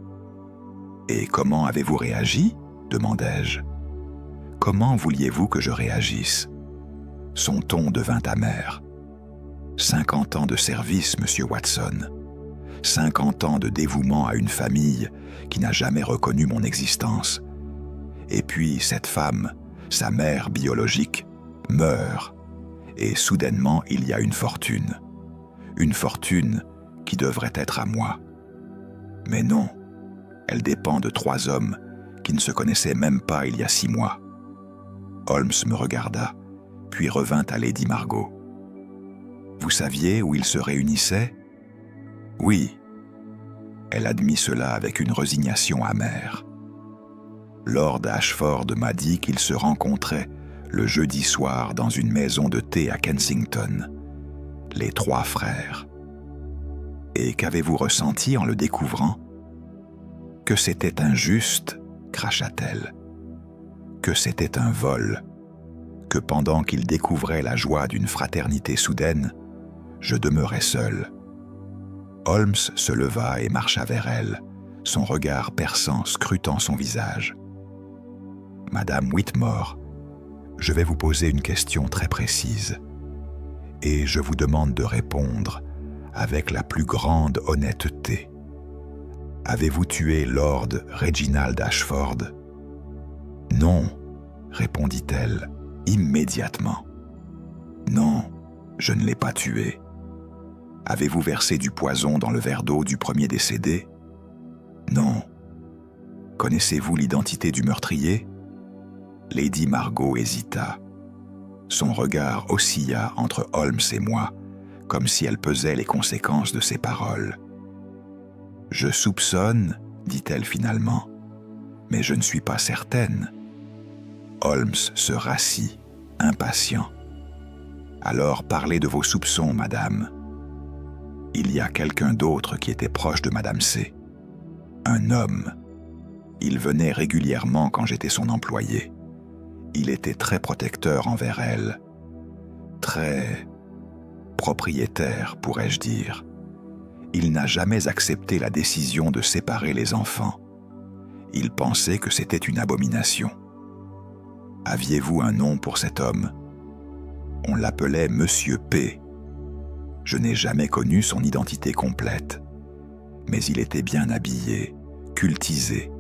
[SPEAKER 1] « Et comment avez-vous réagi ?» demandai-je. « Comment vouliez-vous que je réagisse ?» Son ton devint amer. « 50 ans de service, monsieur Watson. 50 ans de dévouement à une famille qui n'a jamais reconnu mon existence. Et puis cette femme, sa mère biologique, meurt. Et soudainement, il y a une fortune. Une fortune qui devrait être à moi. Mais non, elle dépend de 3 hommes qui ne se connaissaient même pas il y a 6 mois. » Holmes me regarda, puis revint à Lady Margot. « Vous saviez où ils se réunissaient ?»« Oui. » Elle admit cela avec une résignation amère. « Lord Ashford m'a dit qu'ils se rencontraient le jeudi soir dans une maison de thé à Kensington, les 3 frères. Et qu'avez-vous ressenti en le découvrant ? » « Que c'était injuste, cracha-t-elle. Que c'était un vol. Que pendant qu'il découvrait la joie d'une fraternité soudaine, je demeurais seul. » Holmes se leva et marcha vers elle, son regard perçant scrutant son visage. « Madame Whitmore, je vais vous poser une question très précise, et je vous demande de répondre avec la plus grande honnêteté. Avez-vous tué Lord Reginald Ashford ? » « Non, » répondit-elle immédiatement. « Non, je ne l'ai pas tué. » « Avez-vous versé du poison dans le verre d'eau du premier décédé ? » ?»« Non. » « Connaissez-vous l'identité du meurtrier ? » Lady Margot hésita. Son regard oscilla entre Holmes et moi, comme si elle pesait les conséquences de ses paroles. « Je soupçonne, dit-elle finalement, mais je ne suis pas certaine. » Holmes se rassit, impatient. « Alors parlez de vos soupçons, madame. » « Il y a quelqu'un d'autre qui était proche de madame C. Un homme. Il venait régulièrement quand j'étais son employé. Il était très protecteur envers elle. Très propriétaire, pourrais-je dire. Il n'a jamais accepté la décision de séparer les enfants. Il pensait que c'était une abomination. Aviez-vous un nom pour cet homme ? On l'appelait Monsieur P. Je n'ai jamais connu son identité complète, mais il était bien habillé, cultisé,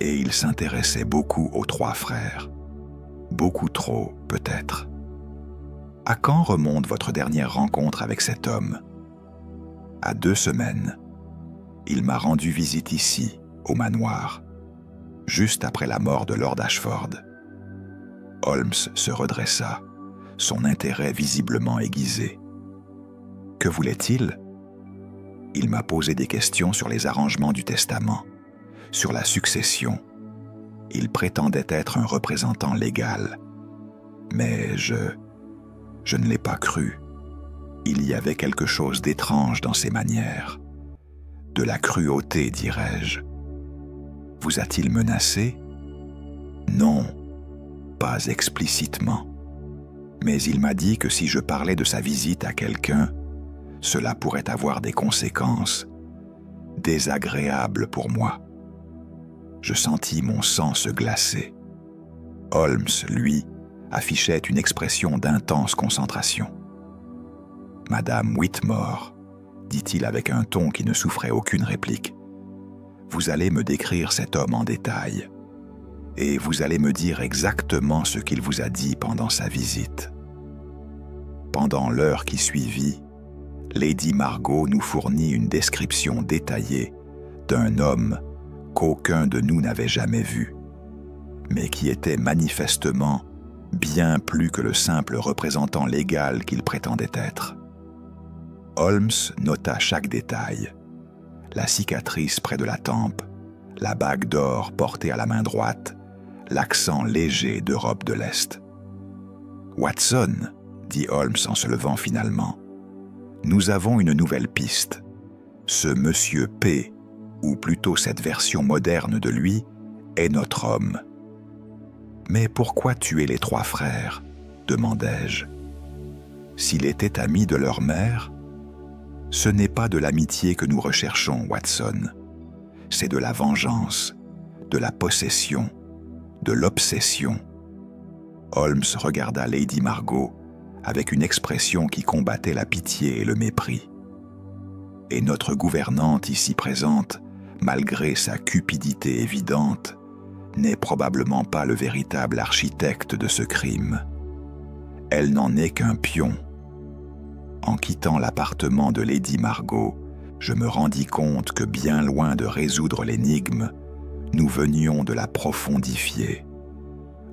[SPEAKER 1] et il s'intéressait beaucoup aux 3 frères. Beaucoup trop, peut-être. À quand remonte votre dernière rencontre avec cet homme ? À 2 semaines. Il m'a rendu visite ici, au manoir, juste après la mort de Lord Ashford. Holmes se redressa, son intérêt visiblement aiguisé. Que voulait-il ? Il m'a posé des questions sur les arrangements du testament, sur la succession. Il prétendait être un représentant légal. Mais je ne l'ai pas cru. Il y avait quelque chose d'étrange dans ses manières. De la cruauté, dirais-je. Vous a-t-il menacé ? Non, pas explicitement. Mais il m'a dit que si je parlais de sa visite à quelqu'un, cela pourrait avoir des conséquences désagréables pour moi. Je sentis mon sang se glacer. Holmes, lui, affichait une expression d'intense concentration. « Madame Whitmore, » dit-il avec un ton qui ne souffrait aucune réplique, « vous allez me décrire cet homme en détail, et vous allez me dire exactement ce qu'il vous a dit pendant sa visite. » Pendant l'heure qui suivit, Lady Margot nous fournit une description détaillée d'un homme qu'aucun de nous n'avait jamais vu, mais qui était manifestement bien plus que le simple représentant légal qu'il prétendait être. Holmes nota chaque détail. La cicatrice près de la tempe, la bague d'or portée à la main droite, l'accent léger d'Europe de l'Est. « Watson, » dit Holmes en se levant finalement, « nous avons une nouvelle piste. Ce Monsieur P, ou plutôt cette version moderne de lui, est notre homme. » « Mais pourquoi tuer les 3 frères ?» demandai-je. « S'il était ami de leur mère, ce n'est pas de l'amitié que nous recherchons, Watson. C'est de la vengeance, de la possession, de l'obsession. » Holmes regarda Lady Margot avec une expression qui combattait la pitié et le mépris. Et notre gouvernante ici présente, malgré sa cupidité évidente, n'est probablement pas le véritable architecte de ce crime. Elle n'en est qu'un pion. En quittant l'appartement de Lady Margot, je me rendis compte que bien loin de résoudre l'énigme, nous venions de la profondifier.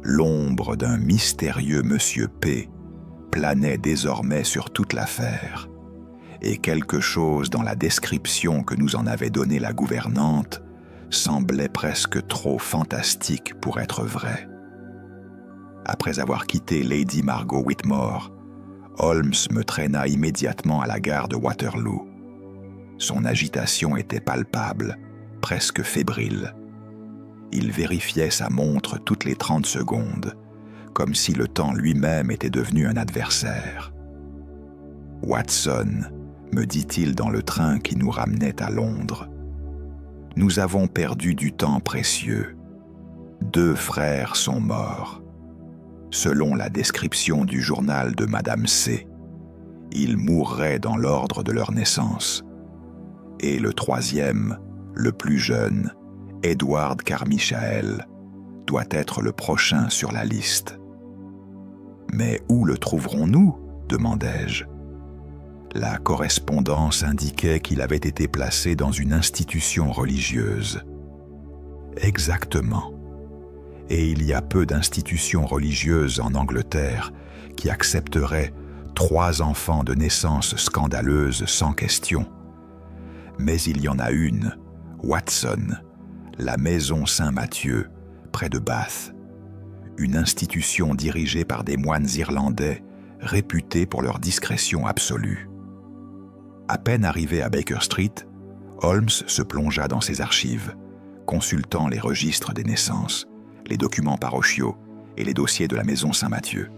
[SPEAKER 1] l'ombre d'un mystérieux Monsieur P planait désormais sur toute l'affaire, et quelque chose dans la description que nous en avait donnée la gouvernante semblait presque trop fantastique pour être vrai. Après avoir quitté Lady Margot Whitmore, Holmes me traîna immédiatement à la gare de Waterloo. Son agitation était palpable, presque fébrile. Il vérifiait sa montre toutes les 30 secondes, comme si le temps lui-même était devenu un adversaire. « Watson », me dit-il dans le train qui nous ramenait à Londres, « nous avons perdu du temps précieux. 2 frères sont morts. Selon la description du journal de Madame C, ils mourraient dans l'ordre de leur naissance. Et le 3e, le plus jeune, Edward Carmichael, doit être le prochain sur la liste. »« Mais où le trouverons-nous » demandai-je. La correspondance indiquait qu'il avait été placé dans une institution religieuse. Exactement. Et il y a peu d'institutions religieuses en Angleterre qui accepteraient 3 enfants de naissance scandaleuse sans question. Mais il y en a une, Watson, la Maison Saint-Mathieu, près de Bath, une institution dirigée par des moines irlandais réputés pour leur discrétion absolue. À peine arrivé à Baker Street, Holmes se plongea dans ses archives, consultant les registres des naissances, les documents parochiaux et les dossiers de la Maison Saint-Mathieu.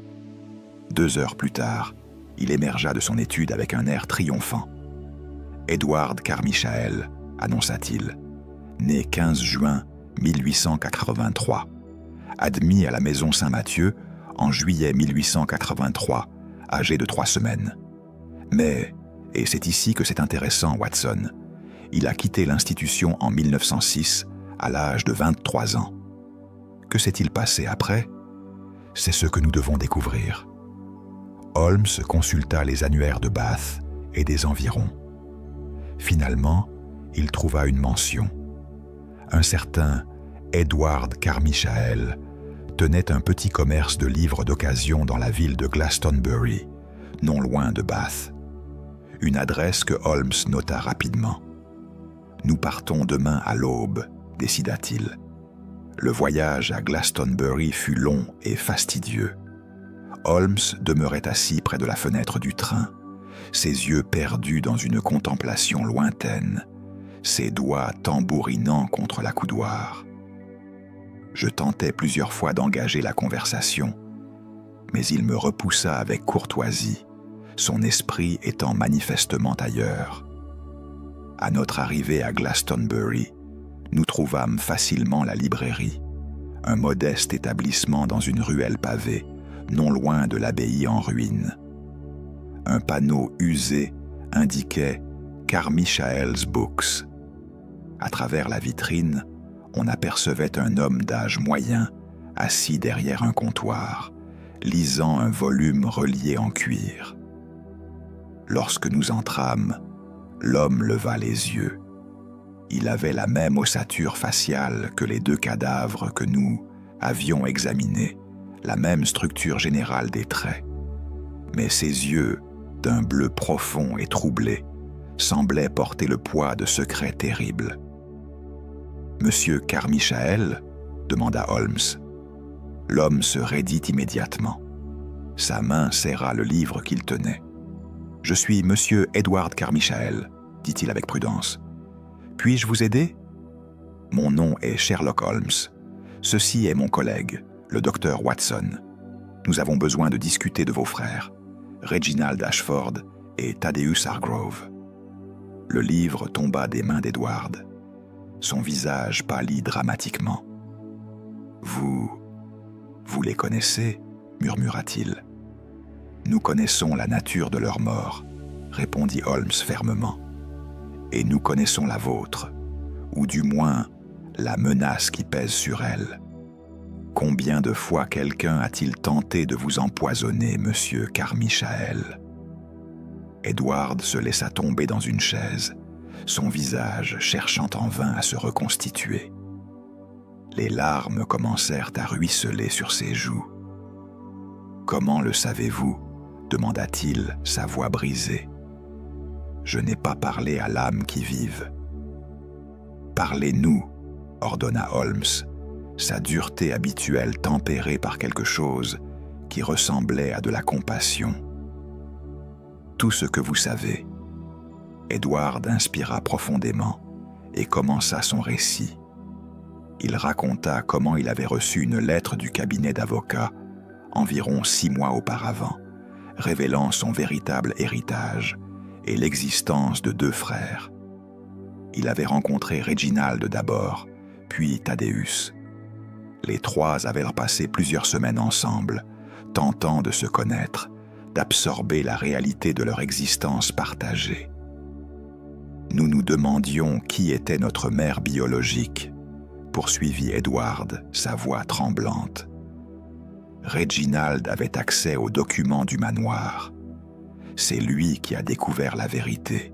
[SPEAKER 1] 2 heures plus tard, il émergea de son étude avec un air triomphant. « Edward Carmichael », annonça-t-il, né 15 juin 1883, admis à la Maison Saint-Mathieu en juillet 1883, âgé de 3 semaines. Mais, et c'est ici que c'est intéressant, Watson, il a quitté l'institution en 1906 à l'âge de 23 ans. Que s'est-il passé après? C'est ce que nous devons découvrir. Holmes consulta les annuaires de Bath et des environs. Finalement, il trouva une mention. Un certain Edward Carmichael tenait un petit commerce de livres d'occasion dans la ville de Glastonbury, non loin de Bath. Une adresse que Holmes nota rapidement. « Nous partons demain à l'aube », décida-t-il. Le voyage à Glastonbury fut long et fastidieux. Holmes demeurait assis près de la fenêtre du train, ses yeux perdus dans une contemplation lointaine, ses doigts tambourinant contre l'accoudoir. Je tentai plusieurs fois d'engager la conversation, mais il me repoussa avec courtoisie, son esprit étant manifestement ailleurs. À notre arrivée à Glastonbury, nous trouvâmes facilement la librairie, un modeste établissement dans une ruelle pavée, non loin de l'abbaye en ruine. Un panneau usé indiquait « Carmichael's Books ». À travers la vitrine, on apercevait un homme d'âge moyen, assis derrière un comptoir, lisant un volume relié en cuir. Lorsque nous entrâmes, l'homme leva les yeux. Il avait la même ossature faciale que les 2 cadavres que nous avions examinés, la même structure générale des traits. Mais ses yeux, d'un bleu profond et troublé, semblaient porter le poids de secrets terribles. « Monsieur Carmichael » demanda Holmes. L'homme se raidit immédiatement. Sa main serra le livre qu'il tenait. « Je suis Monsieur Edward Carmichael », dit-il avec prudence. « Puis-je vous aider ?»« Mon nom est Sherlock Holmes. Ceci est mon collègue, le docteur Watson. Nous avons besoin de discuter de vos frères, Reginald Ashford et Thaddeus Hargrove. » Le livre tomba des mains d'Edward. Son visage pâlit dramatiquement. « Vous les connaissez ?» murmura-t-il. « Nous connaissons la nature de leur mort, » répondit Holmes fermement. « Et nous connaissons la vôtre, ou du moins la menace qui pèse sur elle. Combien de fois quelqu'un a-t-il tenté de vous empoisonner, monsieur Carmichael ?» Edward se laissa tomber dans une chaise, son visage cherchant en vain à se reconstituer. Les larmes commencèrent à ruisseler sur ses joues. « Comment le savez-vous » demanda-t-il, sa voix brisée. « Je n'ai pas parlé à l'âme qui vive. »« Parlez-nous » ordonna Holmes, sa dureté habituelle tempérée par quelque chose qui ressemblait à de la compassion. « Tout ce que vous savez. » Edward inspira profondément et commença son récit. Il raconta comment il avait reçu une lettre du cabinet d'avocats environ 6 mois auparavant, révélant son véritable héritage et l'existence de 2 frères. Il avait rencontré Reginald d'abord, puis Thaddeus. Les 3 avaient passé plusieurs semaines ensemble, tentant de se connaître, d'absorber la réalité de leur existence partagée. Nous nous demandions qui était notre mère biologique, poursuivit Edward, sa voix tremblante. Reginald avait accès aux documents du manoir. C'est lui qui a découvert la vérité.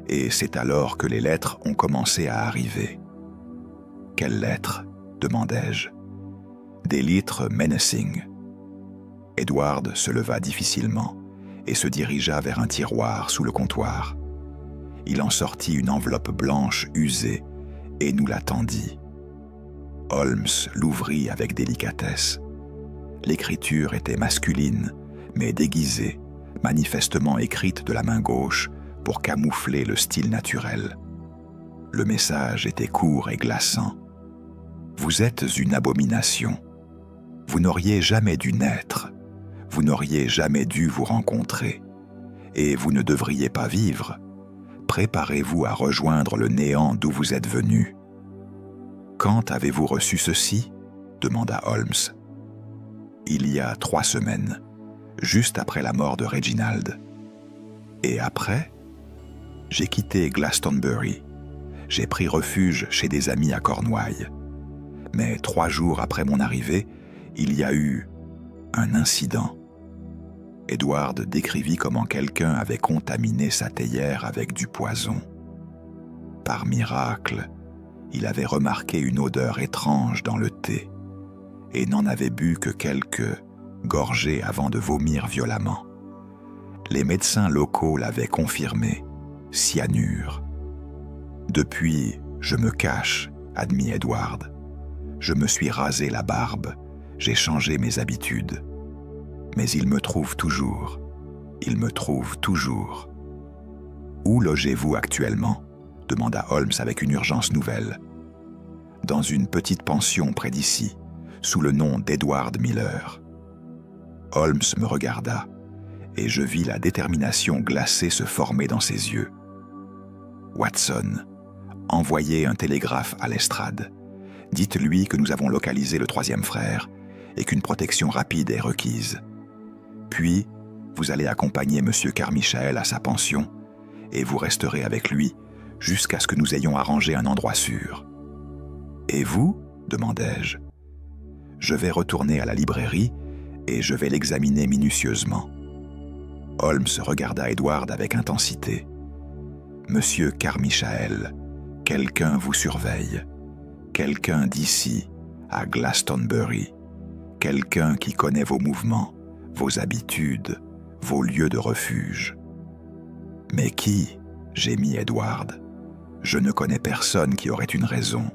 [SPEAKER 1] Et c'est alors que les lettres ont commencé à arriver. « Quelles lettres ?» demandai-je. « Des lettres menacing. » Edward se leva difficilement et se dirigea vers un tiroir sous le comptoir. Il en sortit une enveloppe blanche usée et nous la tendit. Holmes l'ouvrit avec délicatesse. L'écriture était masculine, mais déguisée, manifestement écrite de la main gauche pour camoufler le style naturel. Le message était court et glaçant. « Vous êtes une abomination. Vous n'auriez jamais dû naître. Vous n'auriez jamais dû vous rencontrer. Et vous ne devriez pas vivre. Préparez-vous à rejoindre le néant d'où vous êtes venu. » « Quand avez-vous reçu ceci ?» demanda Holmes. « Il y a 3 semaines, juste après la mort de Reginald. »« Et après ?» ?»« J'ai quitté Glastonbury. J'ai pris refuge chez des amis à Cornouailles. Mais 3 jours après mon arrivée, il y a eu un incident. » Edward décrivit comment quelqu'un avait contaminé sa théière avec du poison. Par miracle, il avait remarqué une odeur étrange dans le thé et n'en avait bu que quelques gorgées avant de vomir violemment. Les médecins locaux l'avaient confirmé, cyanure. Depuis, je me cache, admit Edward. Je me suis rasé la barbe, j'ai changé mes habitudes. Mais il me trouve toujours. Il me trouve toujours. Où logez-vous actuellement ? Demanda Holmes avec une urgence nouvelle. Dans une petite pension près d'ici, sous le nom d'Edward Miller. Holmes me regarda, et je vis la détermination glacée se former dans ses yeux. Watson, envoyez un télégraphe à Lestrade. Dites-lui que nous avons localisé le 3e frère et qu'une protection rapide est requise. Puis, vous allez accompagner M. Carmichael à sa pension et vous resterez avec lui jusqu'à ce que nous ayons arrangé un endroit sûr. « Et vous ?» demandai-je. « Je vais retourner à la librairie et je vais l'examiner minutieusement. » Holmes regarda Edward avec intensité. « Monsieur Carmichael, quelqu'un vous surveille. Quelqu'un d'ici, à Glastonbury. Quelqu'un qui connaît vos mouvements, vos habitudes, vos lieux de refuge. »« Mais qui ?» gémit Edward. « Je ne connais personne qui aurait une raison. »«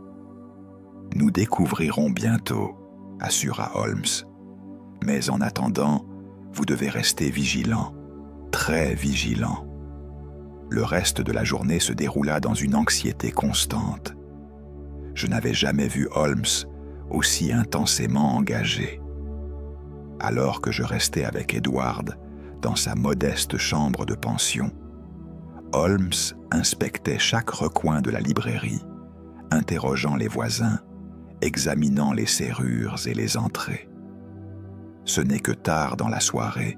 [SPEAKER 1] Nous découvrirons bientôt, » assura Holmes. « Mais en attendant, vous devez rester vigilant, très vigilant. » Le reste de la journée se déroula dans une anxiété constante. Je n'avais jamais vu Holmes aussi intensément engagé. Alors que je restais avec Edward dans sa modeste chambre de pension, Holmes inspectait chaque recoin de la librairie, interrogeant les voisins, examinant les serrures et les entrées. Ce n'est que tard dans la soirée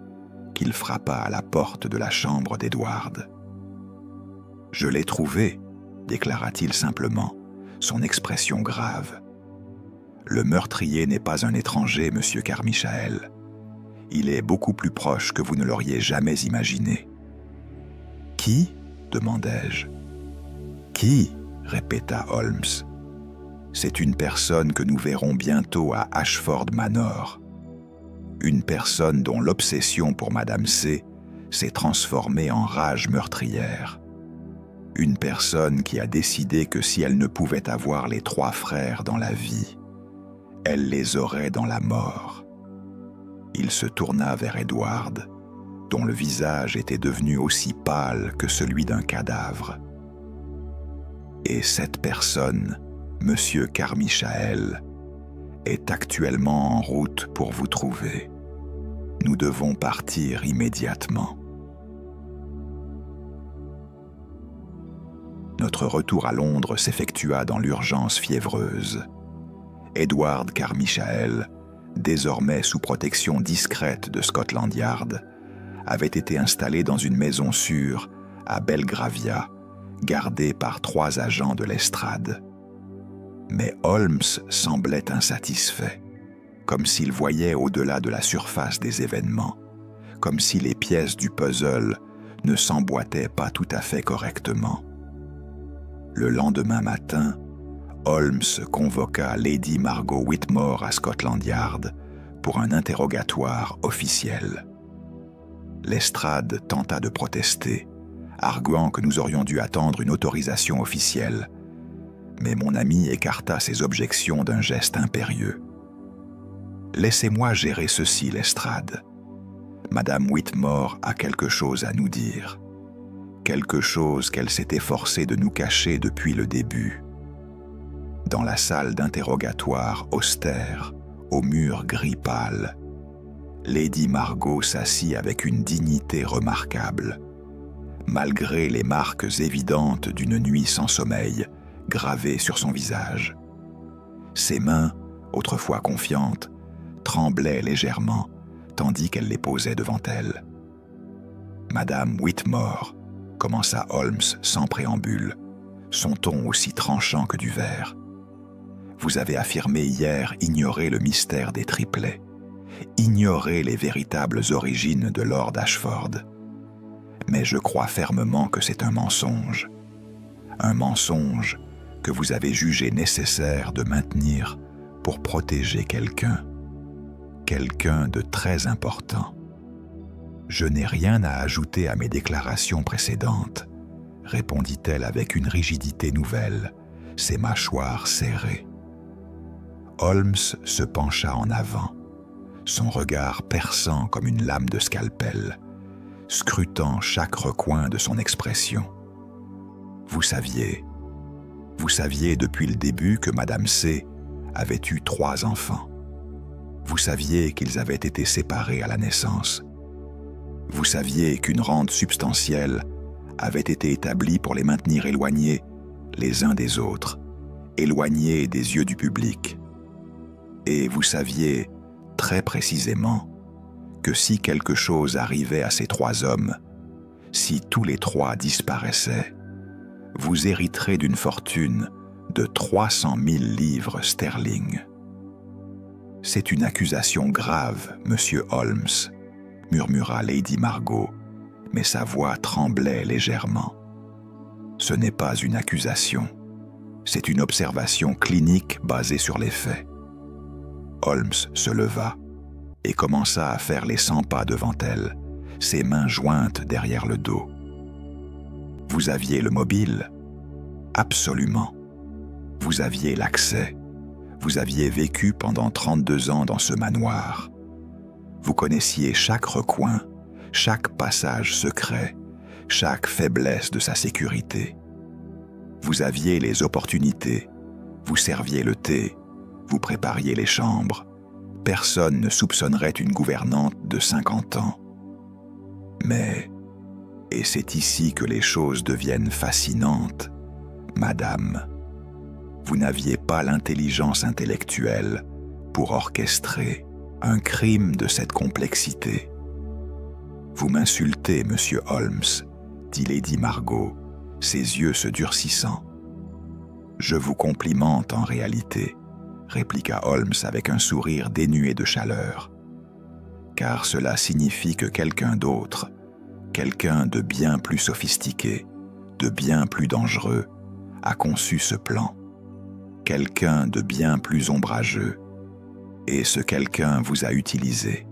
[SPEAKER 1] qu'il frappa à la porte de la chambre d'Edward. « Je l'ai trouvé », déclara-t-il simplement, son expression grave. « Le meurtrier n'est pas un étranger, monsieur Carmichael. Il est beaucoup plus proche que vous ne l'auriez jamais imaginé. »« Qui ?» demandai-je. « Qui ?» répéta Holmes. « C'est une personne que nous verrons bientôt à Ashford Manor. Une personne dont l'obsession pour Madame C s'est transformée en rage meurtrière. Une personne qui a décidé que si elle ne pouvait avoir les 3 frères dans la vie, elle les aurait dans la mort. Il se tourna vers Edward, dont le visage était devenu aussi pâle que celui d'un cadavre. Et cette personne, Monsieur Carmichael, est actuellement en route pour vous trouver. Nous devons partir immédiatement. Notre retour à Londres s'effectua dans l'urgence fiévreuse. Edward Carmichael, désormais sous protection discrète de Scotland Yard, avait été installé dans une maison sûre à Belgravia, gardée par 3 agents de l'estrade. Mais Holmes semblait insatisfait, comme s'il voyait au-delà de la surface des événements, comme si les pièces du puzzle ne s'emboîtaient pas tout à fait correctement. Le lendemain matin, Holmes convoqua Lady Margot Whitmore à Scotland Yard pour un interrogatoire officiel. Lestrade tenta de protester, arguant que nous aurions dû attendre une autorisation officielle, mais mon ami écarta ses objections d'un geste impérieux. « Laissez-moi gérer ceci, Lestrade. Madame Whitmore a quelque chose à nous dire. Quelque chose qu'elle s'est efforcée de nous cacher depuis le début. » Dans la salle d'interrogatoire austère, au mur gris pâle, Lady Margot s'assit avec une dignité remarquable, malgré les marques évidentes d'une nuit sans sommeil gravées sur son visage. Ses mains, autrefois confiantes, tremblaient légèrement, tandis qu'elle les posait devant elle. « Madame Whitmore, » commença Holmes sans préambule, son ton aussi tranchant que du verre. « Vous avez affirmé hier ignorer le mystère des triplets, ignorer les véritables origines de Lord Ashford. Mais je crois fermement que c'est un mensonge que vous avez jugé nécessaire de maintenir pour protéger quelqu'un de très important. Je n'ai rien à ajouter à mes déclarations précédentes, répondit-elle avec une rigidité nouvelle, ses mâchoires serrées. Holmes se pencha en avant, son regard perçant comme une lame de scalpel, scrutant chaque recoin de son expression. Vous saviez depuis le début que Madame C avait eu 3 enfants. Vous saviez qu'ils avaient été séparés à la naissance. Vous saviez qu'une rente substantielle avait été établie pour les maintenir éloignés les uns des autres, éloignés des yeux du public. Et vous saviez très précisément que si quelque chose arrivait à ces 3 hommes, si tous les 3 disparaissaient, vous hériterez d'une fortune de 300 000 livres sterling. C'est une accusation grave, Monsieur Holmes, murmura Lady Margot, mais sa voix tremblait légèrement. Ce n'est pas une accusation, c'est une observation clinique basée sur les faits. Holmes se leva et commença à faire les 100 pas devant elle, ses mains jointes derrière le dos. Vous aviez le mobile? Absolument. Vous aviez l'accès. Vous aviez vécu pendant 32 ans dans ce manoir. Vous connaissiez chaque recoin, chaque passage secret, chaque faiblesse de sa sécurité. Vous aviez les opportunités, vous serviez le thé, vous prépariez les chambres. Personne ne soupçonnerait une gouvernante de 50 ans. Mais, et c'est ici que les choses deviennent fascinantes, Madame, vous n'aviez pas l'intelligence intellectuelle pour orchestrer un crime de cette complexité. Vous m'insultez, Monsieur Holmes, dit Lady Margot, ses yeux se durcissant. Je vous complimente en réalité, répliqua Holmes avec un sourire dénué de chaleur, car cela signifie que quelqu'un d'autre, quelqu'un de bien plus sophistiqué, de bien plus dangereux, a conçu ce plan. quelqu'un de bien plus ombrageux, et ce quelqu'un vous a utilisé.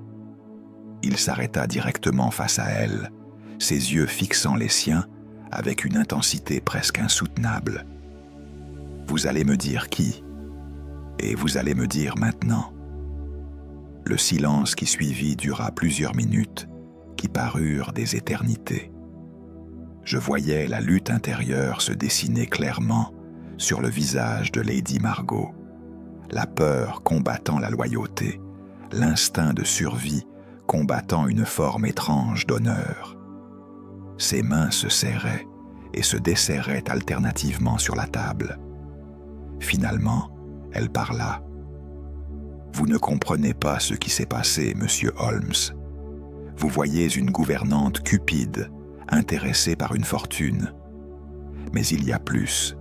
[SPEAKER 1] Il s'arrêta directement face à elle, ses yeux fixant les siens avec une intensité presque insoutenable. Vous allez me dire qui, et vous allez me dire maintenant. Le silence qui suivit dura plusieurs minutes, qui parurent des éternités. Je voyais la lutte intérieure se dessiner clairement sur le visage de Lady Margot, la peur combattant la loyauté, l'instinct de survie combattant une forme étrange d'honneur. Ses mains se serraient et se desserraient alternativement sur la table. Finalement, elle parla. « Vous ne comprenez pas ce qui s'est passé, monsieur Holmes. Vous voyez une gouvernante cupide, intéressée par une fortune. Mais il y a plus.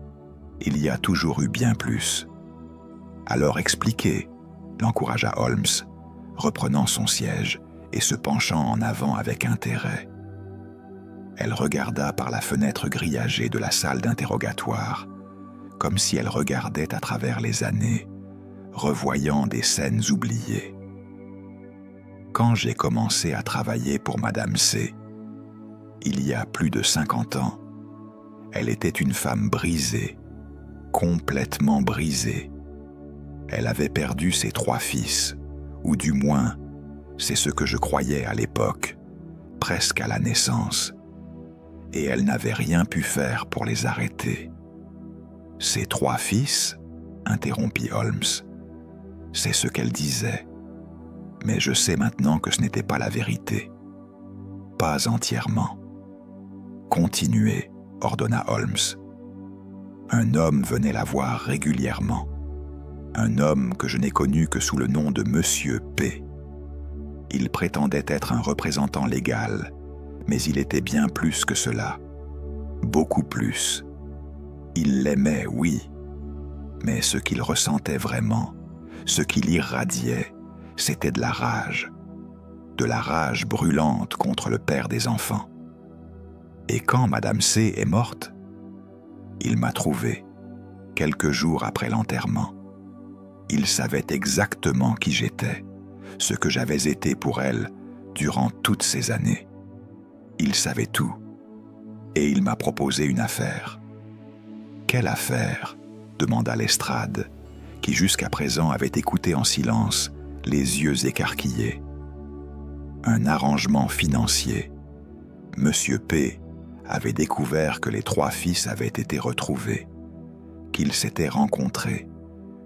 [SPEAKER 1] Il y a toujours eu bien plus. Alors expliquez, l'encouragea Holmes, reprenant son siège et se penchant en avant avec intérêt. Elle regarda par la fenêtre grillagée de la salle d'interrogatoire, comme si elle regardait à travers les années, revoyant des scènes oubliées. Quand j'ai commencé à travailler pour Madame C, il y a plus de 50 ans, elle était une femme brisée, complètement brisée. Elle avait perdu ses 3 fils, ou du moins, c'est ce que je croyais à l'époque, presque à la naissance, et elle n'avait rien pu faire pour les arrêter. « Ses 3 fils ?» interrompit Holmes. « C'est ce qu'elle disait, mais je sais maintenant que ce n'était pas la vérité. Pas entièrement. »« Continuez, » ordonna Holmes. Un homme venait la voir régulièrement. Un homme que je n'ai connu que sous le nom de Monsieur P. Il prétendait être un représentant légal, mais il était bien plus que cela. Beaucoup plus. Il l'aimait, oui, mais ce qu'il ressentait vraiment, ce qu'il irradiait, c'était de la rage brûlante contre le père des enfants. Et quand Madame C est morte, il m'a trouvé, quelques jours après l'enterrement. Il savait exactement qui j'étais, ce que j'avais été pour elle durant toutes ces années. Il savait tout, et il m'a proposé une affaire. « Quelle affaire ?» demanda Lestrade, qui jusqu'à présent avait écouté en silence, les yeux écarquillés. « Un arrangement financier. Monsieur P. avait découvert que les 3 fils avaient été retrouvés, qu'ils s'étaient rencontrés,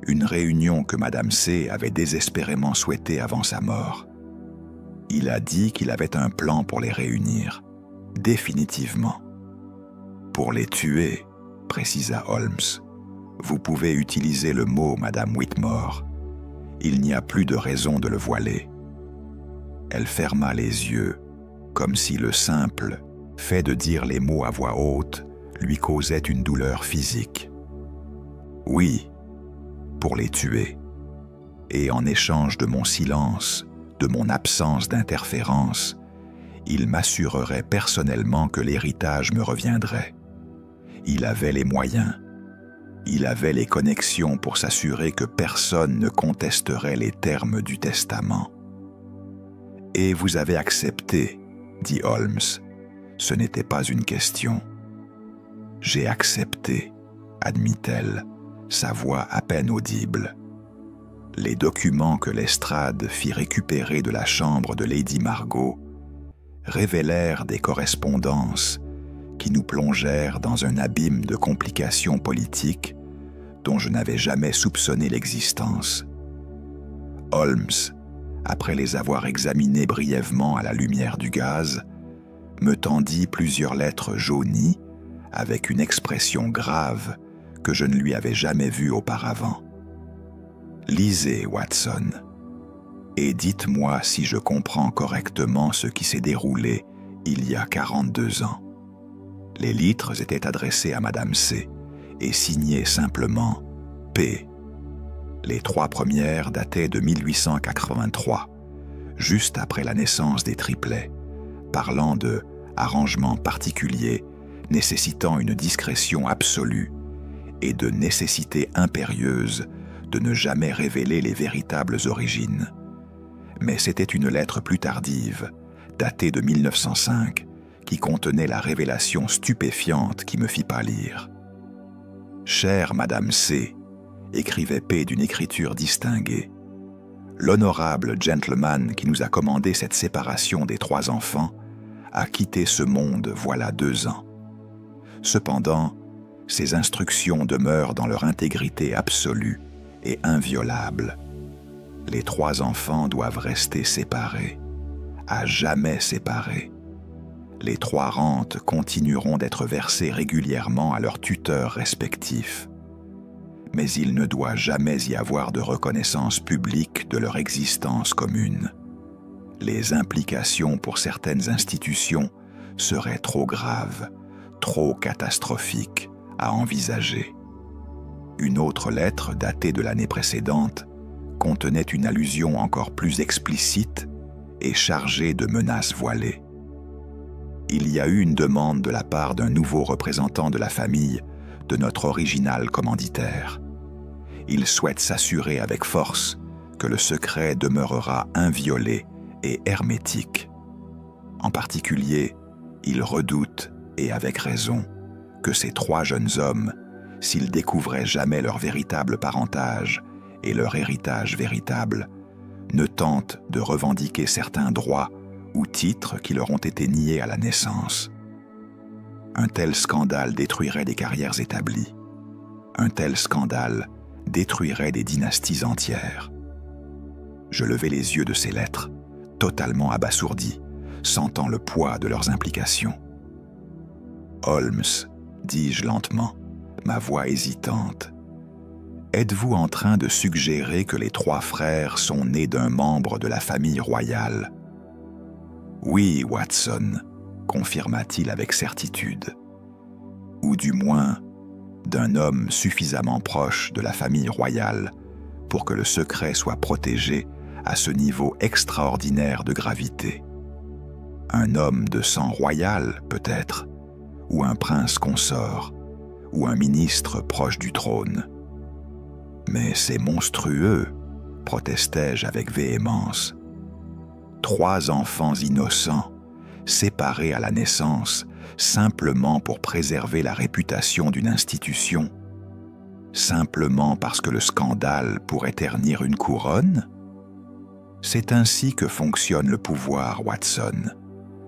[SPEAKER 1] une réunion que Madame C. avait désespérément souhaitée avant sa mort. Il a dit qu'il avait un plan pour les réunir, définitivement. Pour les tuer, précisa Holmes. Vous pouvez utiliser le mot, Madame Whitmore. Il n'y a plus de raison de le voiler. Elle ferma les yeux, comme si le simple fait de dire les mots à voix haute lui causait une douleur physique. Oui, pour les tuer. Et en échange de mon silence, de mon absence d'interférence, il m'assurerait personnellement que l'héritage me reviendrait. Il avait les moyens. Il avait les connexions pour s'assurer que personne ne contesterait les termes du testament. « Et vous avez accepté, » dit Holmes. « Ce n'était pas une question. »« J'ai accepté, » admit-elle, sa voix à peine audible. Les documents que Lestrade fit récupérer de la chambre de Lady Margot révélèrent des correspondances qui nous plongèrent dans un abîme de complications politiques dont je n'avais jamais soupçonné l'existence. Holmes, après les avoir examinées brièvement à la lumière du gaz, me tendit plusieurs lettres jaunies avec une expression grave que je ne lui avais jamais vue auparavant. « Lisez, Watson, et dites-moi si je comprends correctement ce qui s'est déroulé il y a 42 ans. » Les lettres étaient adressées à Madame C et signées simplement P. Les 3 premières dataient de 1883, juste après la naissance des triplets, parlant de « arrangements particuliers nécessitant une discrétion absolue et de nécessité impérieuse de ne jamais révéler les véritables origines. Mais c'était une lettre plus tardive, datée de 1905, qui contenait la révélation stupéfiante qui me fit pâlir. « Chère Madame C », écrivait P d'une écriture distinguée, « l'honorable gentleman qui nous a commandé cette séparation des 3 enfants a quitté ce monde voilà 2 ans. Cependant, ses instructions demeurent dans leur intégrité absolue et inviolable. Les 3 enfants doivent rester séparés, à jamais séparés. Les 3 rentes continueront d'être versées régulièrement à leurs tuteurs respectifs. Mais il ne doit jamais y avoir de reconnaissance publique de leur existence commune. Les implications pour certaines institutions seraient trop graves, trop catastrophiques à envisager. » Une autre lettre, datée de l'année précédente, contenait une allusion encore plus explicite et chargée de menaces voilées. Il y a eu une demande de la part d'un nouveau représentant de la famille de notre original commanditaire. Il souhaite s'assurer avec force que le secret demeurera inviolé et hermétique. En particulier, il redoute, et avec raison, que ces 3 jeunes hommes, s'ils découvraient jamais leur véritable parentage et leur héritage véritable, ne tentent de revendiquer certains droits ou titres qui leur ont été niés à la naissance. Un tel scandale détruirait des carrières établies. Un tel scandale détruirait des dynasties entières. Je levai les yeux de ces lettres, totalement abasourdi, sentant le poids de leurs implications. « Holmes, dis-je lentement, ma voix hésitante, êtes-vous en train de suggérer que les 3 frères sont nés d'un membre de la famille royale? » « Oui, Watson, » confirma-t-il avec certitude. « Ou du moins, d'un homme suffisamment proche de la famille royale pour que le secret soit protégé à ce niveau extraordinaire de gravité. Un homme de sang royal, peut-être, ou un prince consort, ou un ministre proche du trône. Mais c'est monstrueux, protestai-je avec véhémence. 3 enfants innocents, séparés à la naissance, simplement pour préserver la réputation d'une institution, simplement parce que le scandale pourrait ternir une couronne? C'est ainsi que fonctionne le pouvoir, Watson,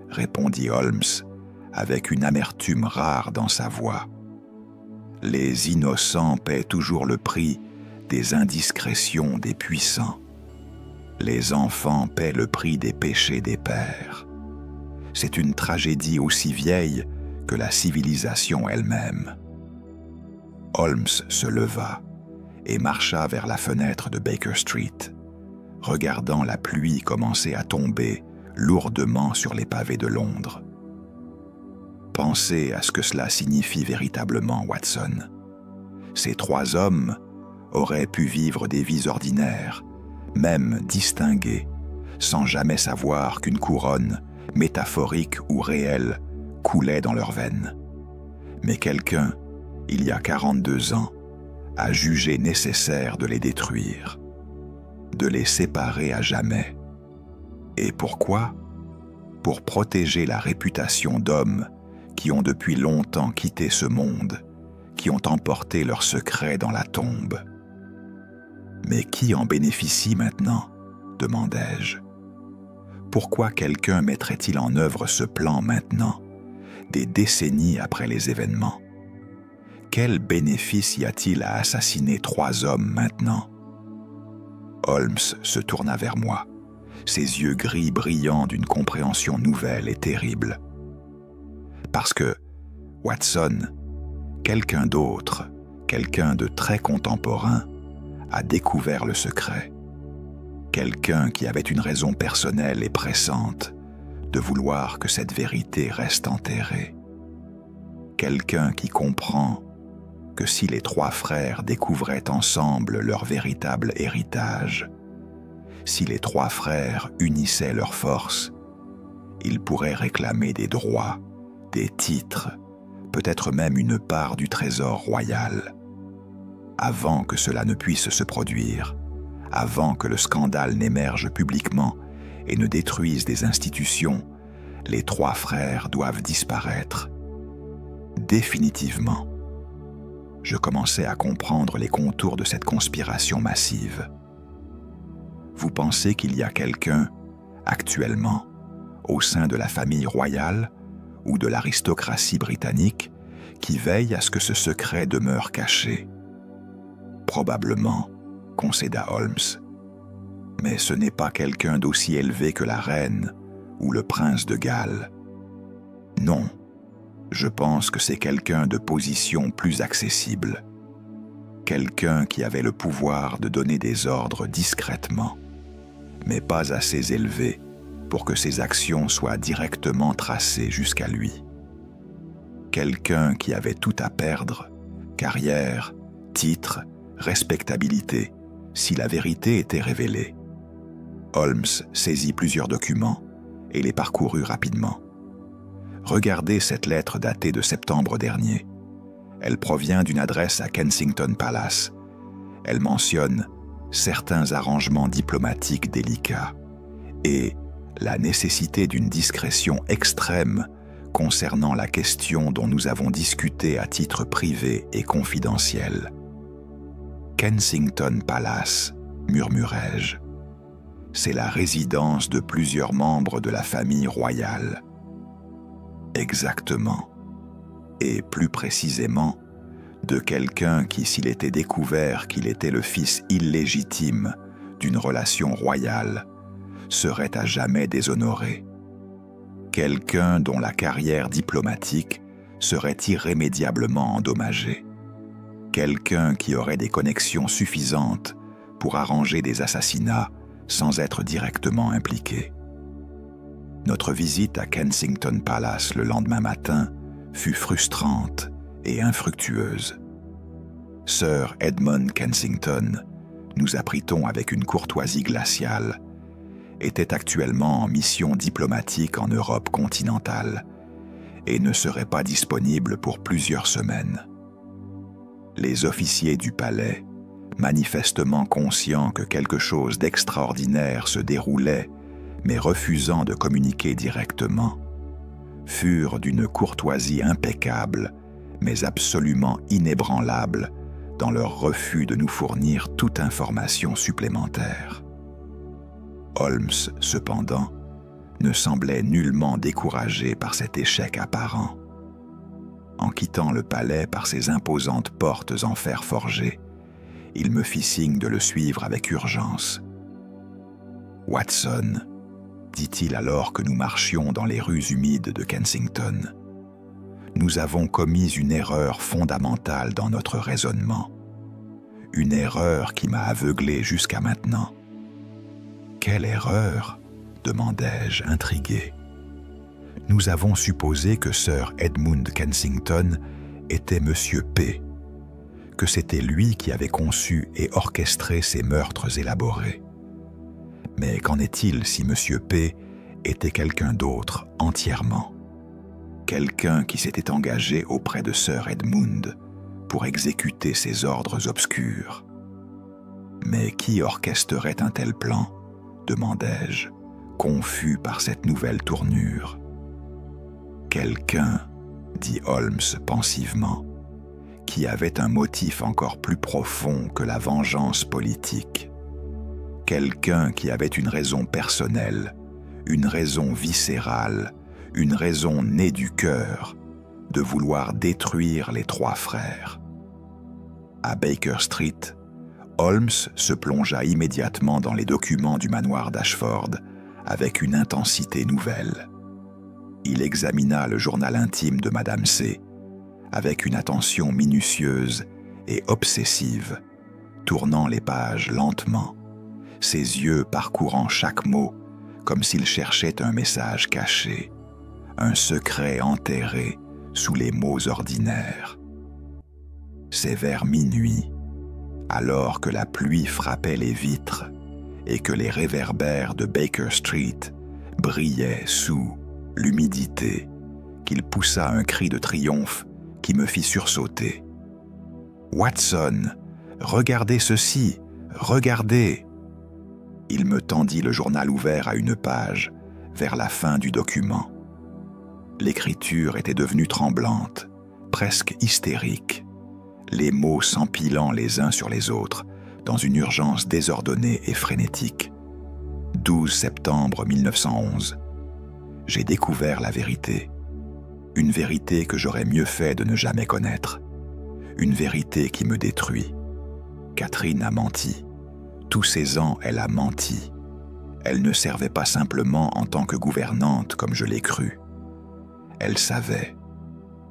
[SPEAKER 1] répondit Holmes, avec une amertume rare dans sa voix. Les innocents paient toujours le prix des indiscrétions des puissants. Les enfants paient le prix des péchés des pères. C'est une tragédie aussi vieille que la civilisation elle-même. Holmes se leva et marcha vers la fenêtre de Baker Street, regardant la pluie commencer à tomber lourdement sur les pavés de Londres. Pensez à ce que cela signifie véritablement, Watson. Ces 3 hommes auraient pu vivre des vies ordinaires, même distinguées, sans jamais savoir qu'une couronne, métaphorique ou réelle, coulait dans leurs veines. Mais quelqu'un, il y a 42 ans, a jugé nécessaire de les détruire, de les séparer à jamais. Et pourquoi? Pour protéger la réputation d'hommes qui ont depuis longtemps quitté ce monde, qui ont emporté leurs secrets dans la tombe. Mais qui en bénéficie maintenant? Demandai-je. Pourquoi quelqu'un mettrait-il en œuvre ce plan maintenant, des décennies après les événements? Quel bénéfice y a-t-il à assassiner 3 hommes maintenant? Holmes se tourna vers moi, ses yeux gris brillants d'une compréhension nouvelle et terrible. Parce que, Watson, quelqu'un d'autre, quelqu'un de très contemporain, a découvert le secret. Quelqu'un qui avait une raison personnelle et pressante de vouloir que cette vérité reste enterrée. Quelqu'un qui comprend que si les 3 frères découvraient ensemble leur véritable héritage, si les 3 frères unissaient leurs forces, ils pourraient réclamer des droits, des titres, peut-être même une part du trésor royal. avant que cela ne puisse se produire, avant que le scandale n'émerge publiquement et ne détruise des institutions, les trois frères doivent disparaître. Définitivement. Je commençais à comprendre les contours de cette conspiration massive. Vous pensez qu'il y a quelqu'un, actuellement, au sein de la famille royale ou de l'aristocratie britannique, qui veille à ce que ce secret demeure caché? Probablement, concéda Holmes. Mais ce n'est pas quelqu'un d'aussi élevé que la reine ou le prince de Galles. Non, je pense que c'est quelqu'un de position plus accessible. Quelqu'un qui avait le pouvoir de donner des ordres discrètement, mais pas assez élevé pour que ses actions soient directement tracées jusqu'à lui. Quelqu'un qui avait tout à perdre, carrière, titre, respectabilité, si la vérité était révélée. Holmes saisit plusieurs documents et les parcourut rapidement. Regardez cette lettre datée de septembre dernier. Elle provient d'une adresse à Kensington Palace. Elle mentionne certains arrangements diplomatiques délicats et la nécessité d'une discrétion extrême concernant la question dont nous avons discuté à titre privé et confidentiel. Kensington Palace, murmurai-je. C'est la résidence de plusieurs membres de la famille royale. Exactement. Et plus précisément, de quelqu'un qui, s'il était découvert qu'il était le fils illégitime d'une relation royale, serait à jamais déshonoré. Quelqu'un dont la carrière diplomatique serait irrémédiablement endommagée. Quelqu'un qui aurait des connexions suffisantes pour arranger des assassinats sans être directement impliqué. Notre visite à Kensington Palace le lendemain matin fut frustrante et infructueuse. Sir Edmund Kensington, nous apprit-on avec une courtoisie glaciale, était actuellement en mission diplomatique en Europe continentale et ne serait pas disponible pour plusieurs semaines. Les officiers du palais, manifestement conscients que quelque chose d'extraordinaire se déroulait, mais refusant de communiquer directement, furent d'une courtoisie impeccable, mais absolument inébranlable dans leur refus de nous fournir toute information supplémentaire. Holmes, cependant, ne semblait nullement découragé par cet échec apparent. En quittant le palais par ses imposantes portes en fer forgé, il me fit signe de le suivre avec urgence. « Watson, dit-il alors que nous marchions dans les rues humides de Kensington, nous avons commis une erreur fondamentale dans notre raisonnement. Une erreur qui m'a aveuglé jusqu'à maintenant. » « Quelle erreur ?» demandai-je, intrigué. « Nous avons supposé que Sir Edmund Kensington était Monsieur P, que c'était lui qui avait conçu et orchestré ces meurtres élaborés. Mais qu'en est-il si Monsieur P était quelqu'un d'autre entièrement? Quelqu'un qui s'était engagé auprès de Sir Edmund pour exécuter ses ordres obscurs. Mais qui orchestrerait un tel plan ? Demandai-je, confus par cette nouvelle tournure. Quelqu'un, dit Holmes pensivement, qui avait un motif encore plus profond que la vengeance politique. Quelqu'un qui avait une raison personnelle, une raison viscérale, une raison née du cœur, de vouloir détruire les trois frères. À Baker Street, Holmes se plongea immédiatement dans les documents du manoir d'Ashford avec une intensité nouvelle. Il examina le journal intime de Madame C avec une attention minutieuse et obsessive, tournant les pages lentement, ses yeux parcourant chaque mot comme s'il cherchait un message caché, un secret enterré sous les mots ordinaires. C'est vers minuit, alors que la pluie frappait les vitres et que les réverbères de Baker Street brillaient sous l'humidité, qu'il poussa un cri de triomphe qui me fit sursauter. « Watson, Regardez ceci, regardez !» Il me tendit le journal ouvert à une page, vers la fin du document. L'écriture était devenue tremblante, presque hystérique, les mots s'empilant les uns sur les autres, dans une urgence désordonnée et frénétique. 12 septembre 1911. J'ai découvert la vérité. Une vérité que j'aurais mieux fait de ne jamais connaître. Une vérité qui me détruit. Catherine a menti. Tous ces ans, elle a menti. Elle ne servait pas simplement en tant que gouvernante comme je l'ai cru. Elle savait.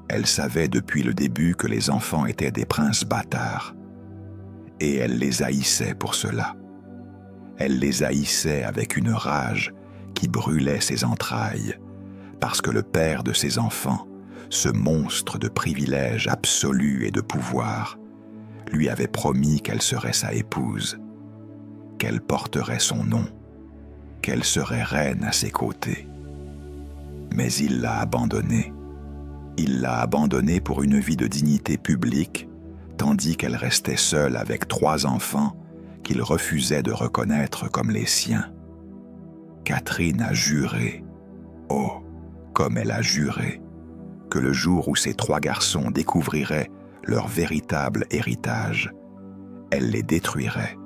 [SPEAKER 1] Elle savait depuis le début que les enfants étaient des princes bâtards. Et elle les haïssait pour cela. Elle les haïssait avec une rage qui brûlait ses entrailles, parce que le père de ses enfants, ce monstre de privilèges absolus et de pouvoir, lui avait promis qu'elle serait sa épouse, qu'elle porterait son nom, qu'elle serait reine à ses côtés. Mais il l'a abandonnée. Il l'a abandonnée pour une vie de dignité publique, tandis qu'elle restait seule avec 3 enfants qu'il refusait de reconnaître comme les siens. Catherine a juré, oh, comme elle a juré, que le jour où ces 3 garçons découvriraient leur véritable héritage, elle les détruirait.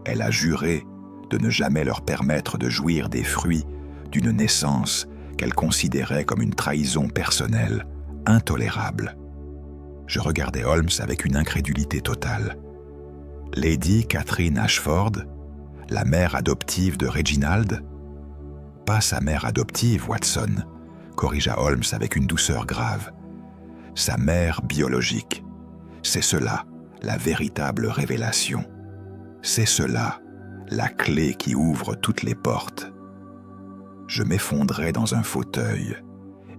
[SPEAKER 1] Elle a juré de ne jamais leur permettre de jouir des fruits d'une naissance qu'elle considérait comme une trahison personnelle, intolérable. Je regardais Holmes avec une incrédulité totale. Lady Catherine Ashford, la mère adoptive de Reginald? Pas sa mère adoptive, Watson, corrigea Holmes avec une douceur grave. Sa mère biologique. C'est cela, la véritable révélation. C'est cela, la clé qui ouvre toutes les portes. Je m'effondrais dans un fauteuil,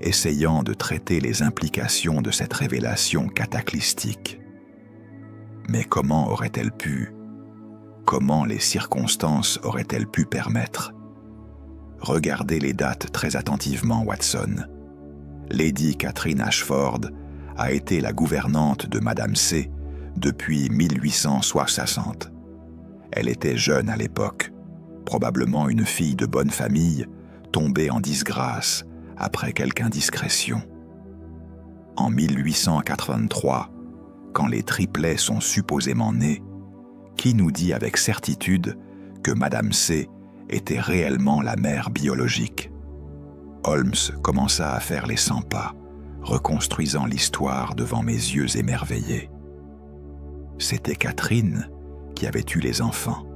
[SPEAKER 1] essayant de traiter les implications de cette révélation cataclystique. Mais comment aurait-elle pu? Comment les circonstances auraient-elles pu permettre? Regardez les dates très attentivement, Watson. Lady Catherine Ashford a été la gouvernante de Madame C. depuis 1860. Elle était jeune à l'époque, probablement une fille de bonne famille, tombée en disgrâce après quelque indiscrétion. En 1883, quand les triplets sont supposément nés, qui nous dit avec certitude que Madame C. était réellement la mère biologique? Holmes commença à faire les 100 pas, reconstruisant l'histoire devant mes yeux émerveillés. C'était Catherine qui avait eu les enfants.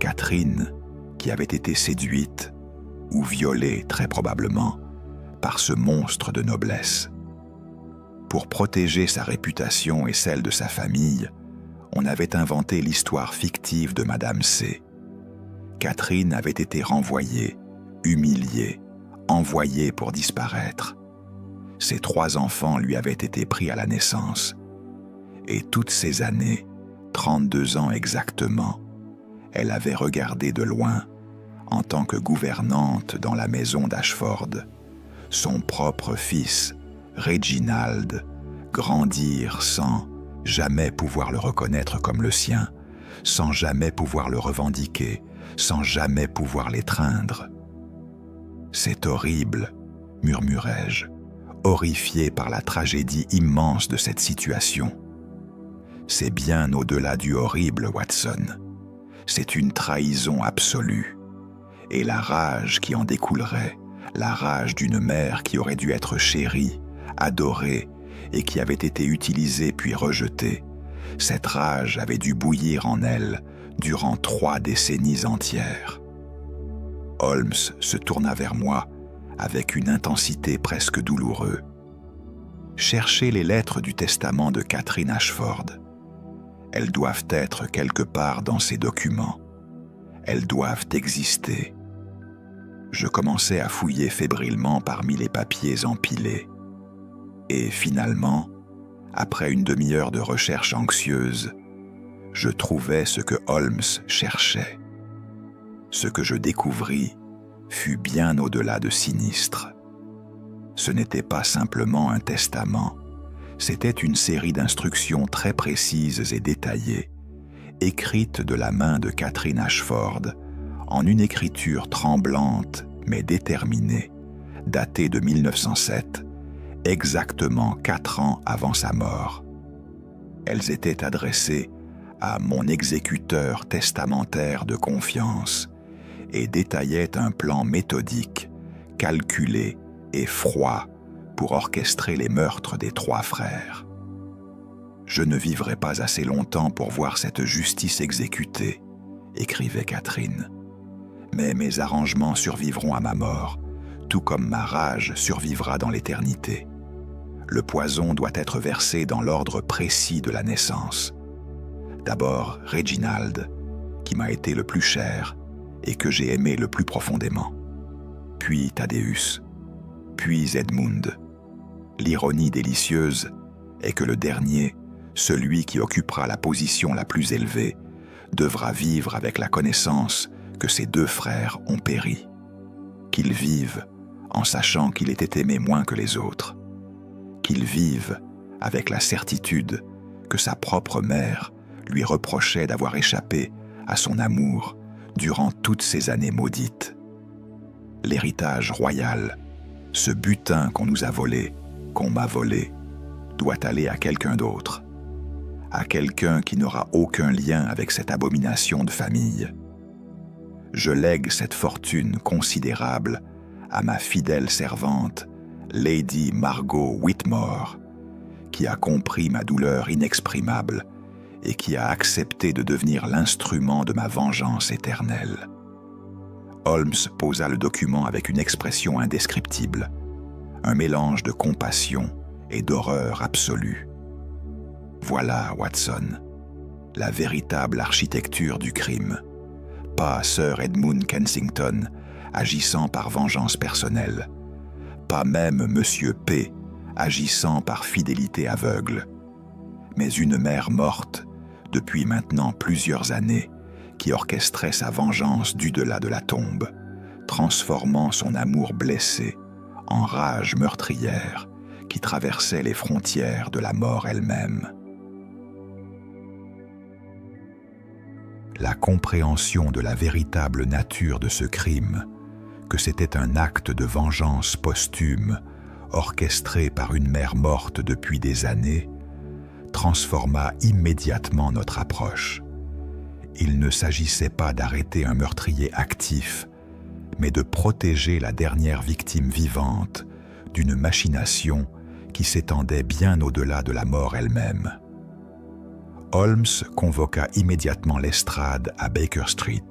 [SPEAKER 1] Catherine qui avait été séduite, ou violée très probablement, par ce monstre de noblesse. Pour protéger sa réputation et celle de sa famille, on avait inventé l'histoire fictive de Madame C. Catherine avait été renvoyée, humiliée, envoyée pour disparaître. Ses 3 enfants lui avaient été pris à la naissance. Et toutes ces années, 32 ans exactement, elle avait regardé de loin, en tant que gouvernante dans la maison d'Ashford, son propre fils, Reginald, grandir sans jamais pouvoir le reconnaître comme le sien, sans jamais pouvoir le revendiquer, sans jamais pouvoir l'étreindre. « C'est horrible », murmurai-je, horrifié par la tragédie immense de cette situation. C'est bien au-delà du horrible, Watson. C'est une trahison absolue. Et la rage qui en découlerait, la rage d'une mère qui aurait dû être chérie, adorée, et qui avait été utilisée puis rejetée, cette rage avait dû bouillir en elle durant 3 décennies entières. Holmes se tourna vers moi avec une intensité presque douloureuse. Cherchez les lettres du testament de Catherine Ashford. Elles doivent être quelque part dans ces documents. Elles doivent exister. Je commençai à fouiller fébrilement parmi les papiers empilés. Et finalement, après une demi-heure de recherche anxieuse, je trouvai ce que Holmes cherchait. Ce que je découvris fut bien au-delà de sinistre. Ce n'était pas simplement un testament, C'était une série d'instructions très précises et détaillées, écrites de la main de Catherine Ashford, en une écriture tremblante mais déterminée, datée de 1907, exactement 4 ans avant sa mort. Elles étaient adressées à mon exécuteur testamentaire de confiance et détaillaient un plan méthodique, calculé et froid pour orchestrer les meurtres des 3 frères. Je ne vivrai pas assez longtemps pour voir cette justice exécutée, écrivait Catherine. Mais mes arrangements survivront à ma mort, tout comme ma rage survivra dans l'éternité. Le poison doit être versé dans l'ordre précis de la naissance. D'abord Reginald, qui m'a été le plus cher et que j'ai aimé le plus profondément. Puis Thaddeus, puis Edmund. L'ironie délicieuse est que le dernier, celui qui occupera la position la plus élevée, devra vivre avec la connaissance que ses 2 frères ont péri. Qu'il vive en sachant qu'il était aimé moins que les autres. Qu'il vive avec la certitude que sa propre mère lui reprochait d'avoir échappé à son amour durant toutes ces années maudites. L'héritage royal, ce butin qu'on nous a volé, qu'on m'a volé, doit aller à quelqu'un d'autre, à quelqu'un qui n'aura aucun lien avec cette abomination de famille. Je lègue cette fortune considérable à ma fidèle servante, Lady Margot Whitmore, qui a compris ma douleur inexprimable et qui a accepté de devenir l'instrument de ma vengeance éternelle. Holmes posa le document avec une expression indescriptible, un mélange de compassion et d'horreur absolue. Voilà, Watson, la véritable architecture du crime. Pas Sir Edmund Kensington agissant par vengeance personnelle, pas même Monsieur P agissant par fidélité aveugle, mais une mère morte depuis maintenant plusieurs années qui orchestrait sa vengeance du delà de la tombe, transformant son amour blessé en rage meurtrière qui traversait les frontières de la mort elle-même. La compréhension de la véritable nature de ce crime, que c'était un acte de vengeance posthume orchestré par une mère morte depuis des années, transforma immédiatement notre approche. Il ne s'agissait pas d'arrêter un meurtrier actif, mais de protéger la dernière victime vivante d'une machination qui s'étendait bien au-delà de la mort elle-même. Holmes convoqua immédiatement Lestrade à Baker Street.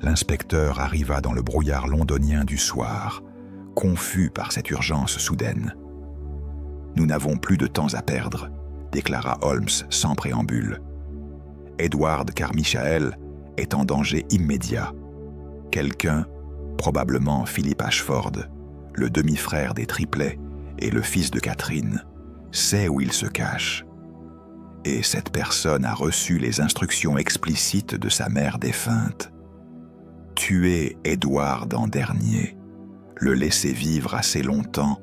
[SPEAKER 1] L'inspecteur arriva dans le brouillard londonien du soir, confus par cette urgence soudaine. « Nous n'avons plus de temps à perdre », déclara Holmes sans préambule. « Edward Carmichael est en danger immédiat. Quelqu'un, probablement Philip Ashford, le demi-frère des Triplets et le fils de Catherine, sait où il se cache. Et cette personne a reçu les instructions explicites de sa mère défunte. Tuer Edward en dernier, le laisser vivre assez longtemps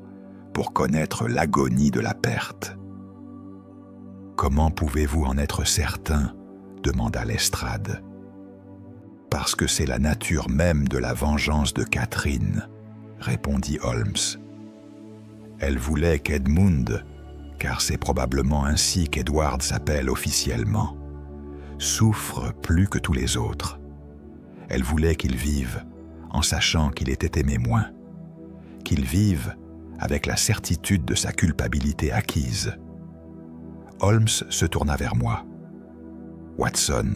[SPEAKER 1] pour connaître l'agonie de la perte. »« Comment pouvez-vous en être certain ?» demanda Lestrade. « Parce que c'est la nature même de la vengeance de Catherine, » répondit Holmes. « Elle voulait qu'Edmund, car c'est probablement ainsi qu'Edward s'appelle officiellement, souffre plus que tous les autres. Elle voulait qu'il vive en sachant qu'il était aimé moins, qu'il vive avec la certitude de sa culpabilité acquise. » Holmes se tourna vers moi. « Watson,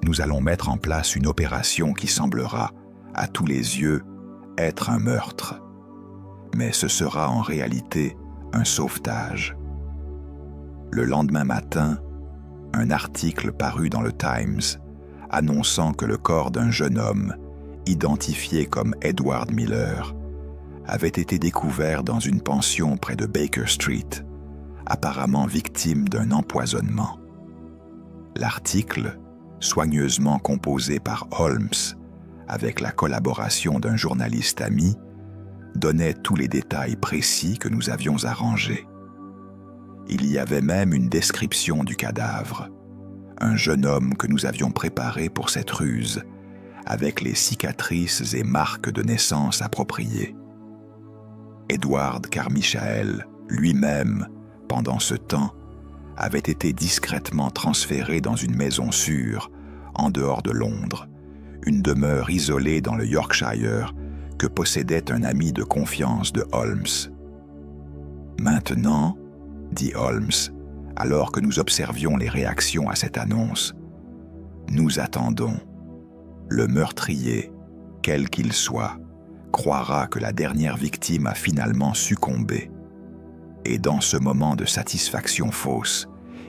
[SPEAKER 1] nous allons mettre en place une opération qui semblera, à tous les yeux, être un meurtre. Mais ce sera en réalité un sauvetage. » Le lendemain matin, un article parut dans le Times annonçant que le corps d'un jeune homme, identifié comme Edward Miller, avait été découvert dans une pension près de Baker Street, apparemment victime d'un empoisonnement. L'article, soigneusement composé par Holmes, avec la collaboration d'un journaliste ami, donnait tous les détails précis que nous avions arrangés. Il y avait même une description du cadavre. Un jeune homme que nous avions préparé pour cette ruse, avec les cicatrices et marques de naissance appropriées. Edward Carmichael, lui-même, pendant ce temps, avait été discrètement transféré dans une maison sûre, en dehors de Londres, une demeure isolée dans le Yorkshire que possédait un ami de confiance de Holmes. Maintenant, dit Holmes, alors que nous observions les réactions à cette annonce, nous attendons. Le meurtrier, quel qu'il soit, croira que la dernière victime a finalement succombé. Et dans ce moment de satisfaction fausse,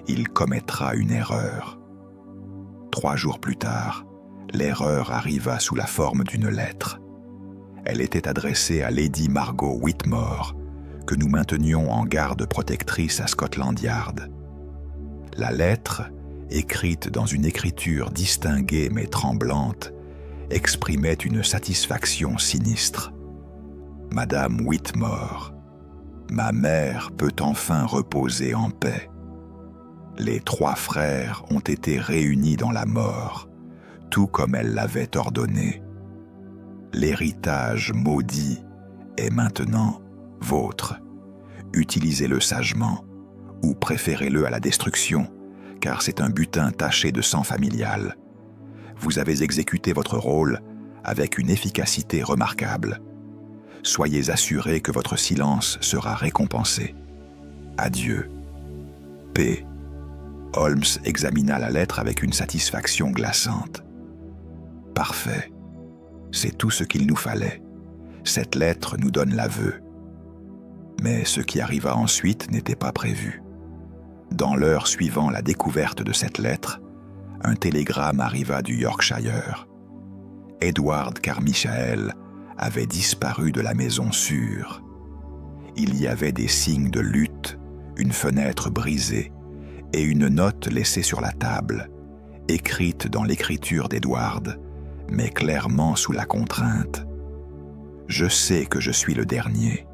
[SPEAKER 1] il commettra une erreur. 3 jours plus tard, l'erreur arriva sous la forme d'une lettre. Elle était adressée à Lady Margot Whitmore, que nous maintenions en garde protectrice à Scotland Yard. La lettre, écrite dans une écriture distinguée mais tremblante, exprimait une satisfaction sinistre. « Madame Whitmore, ma mère peut enfin reposer en paix. Les 3 frères ont été réunis dans la mort, tout comme elle l'avait ordonné. L'héritage maudit est maintenant vôtre. Utilisez-le sagement, ou préférez-le à la destruction, car c'est un butin taché de sang familial. Vous avez exécuté votre rôle avec une efficacité remarquable. Soyez assurés que votre silence sera récompensé. Adieu. P. » Holmes examina la lettre avec une satisfaction glaçante. « Parfait. C'est tout ce qu'il nous fallait. Cette lettre nous donne l'aveu. » Mais ce qui arriva ensuite n'était pas prévu. Dans l'heure suivant la découverte de cette lettre, un télégramme arriva du Yorkshire. Edward Carmichael avait disparu de la maison sûre. Il y avait des signes de lutte, une fenêtre brisée et une note laissée sur la table, écrite dans l'écriture d'Edward, mais clairement sous la contrainte. « Je sais que je suis le dernier.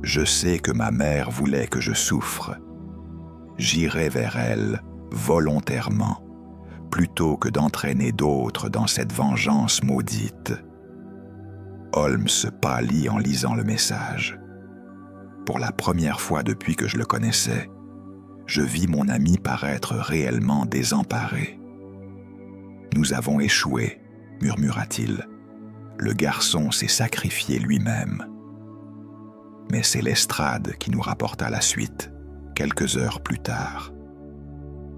[SPEAKER 1] Je sais que ma mère voulait que je souffre. J'irai vers elle volontairement, plutôt que d'entraîner d'autres dans cette vengeance maudite. » Holmes pâlit en lisant le message. Pour la première fois depuis que je le connaissais, je vis mon ami paraître réellement désemparé. « Nous avons échoué, » murmura-t-il. « Le garçon s'est sacrifié lui-même. » Mais c'est l'estrade qui nous rapporta la suite, quelques heures plus tard.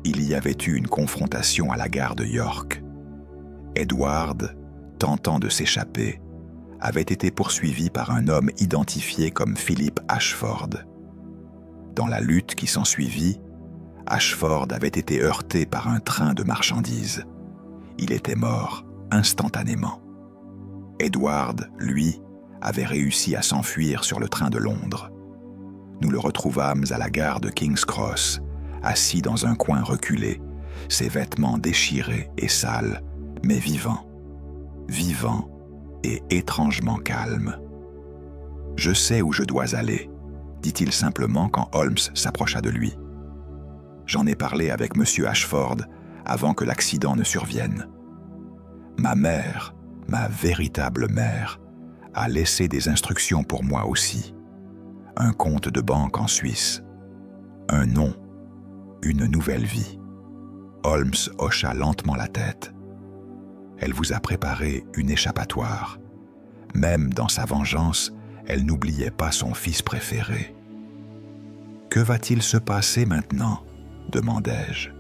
[SPEAKER 1] Il y avait eu une confrontation à la gare de York. Edward, tentant de s'échapper, avait été poursuivi par un homme identifié comme Philip Ashford. Dans la lutte qui s'ensuivit, Ashford avait été heurté par un train de marchandises. Il était mort instantanément. Edward, lui, avait réussi à s'enfuir sur le train de Londres. Nous le retrouvâmes à la gare de King's Cross, assis dans un coin reculé, ses vêtements déchirés et sales, mais vivant et étrangement calme. « Je sais où je dois aller », dit-il simplement quand Holmes s'approcha de lui. « J'en ai parlé avec M. Ashford avant que l'accident ne survienne. Ma mère, ma véritable mère, a laissé des instructions pour moi aussi. Un compte de banque en Suisse, un nom, une nouvelle vie. » Holmes hocha lentement la tête. « Elle vous a préparé une échappatoire. Même dans sa vengeance, elle n'oubliait pas son fils préféré. »« Que va-t-il se passer maintenant ?» demandai-je.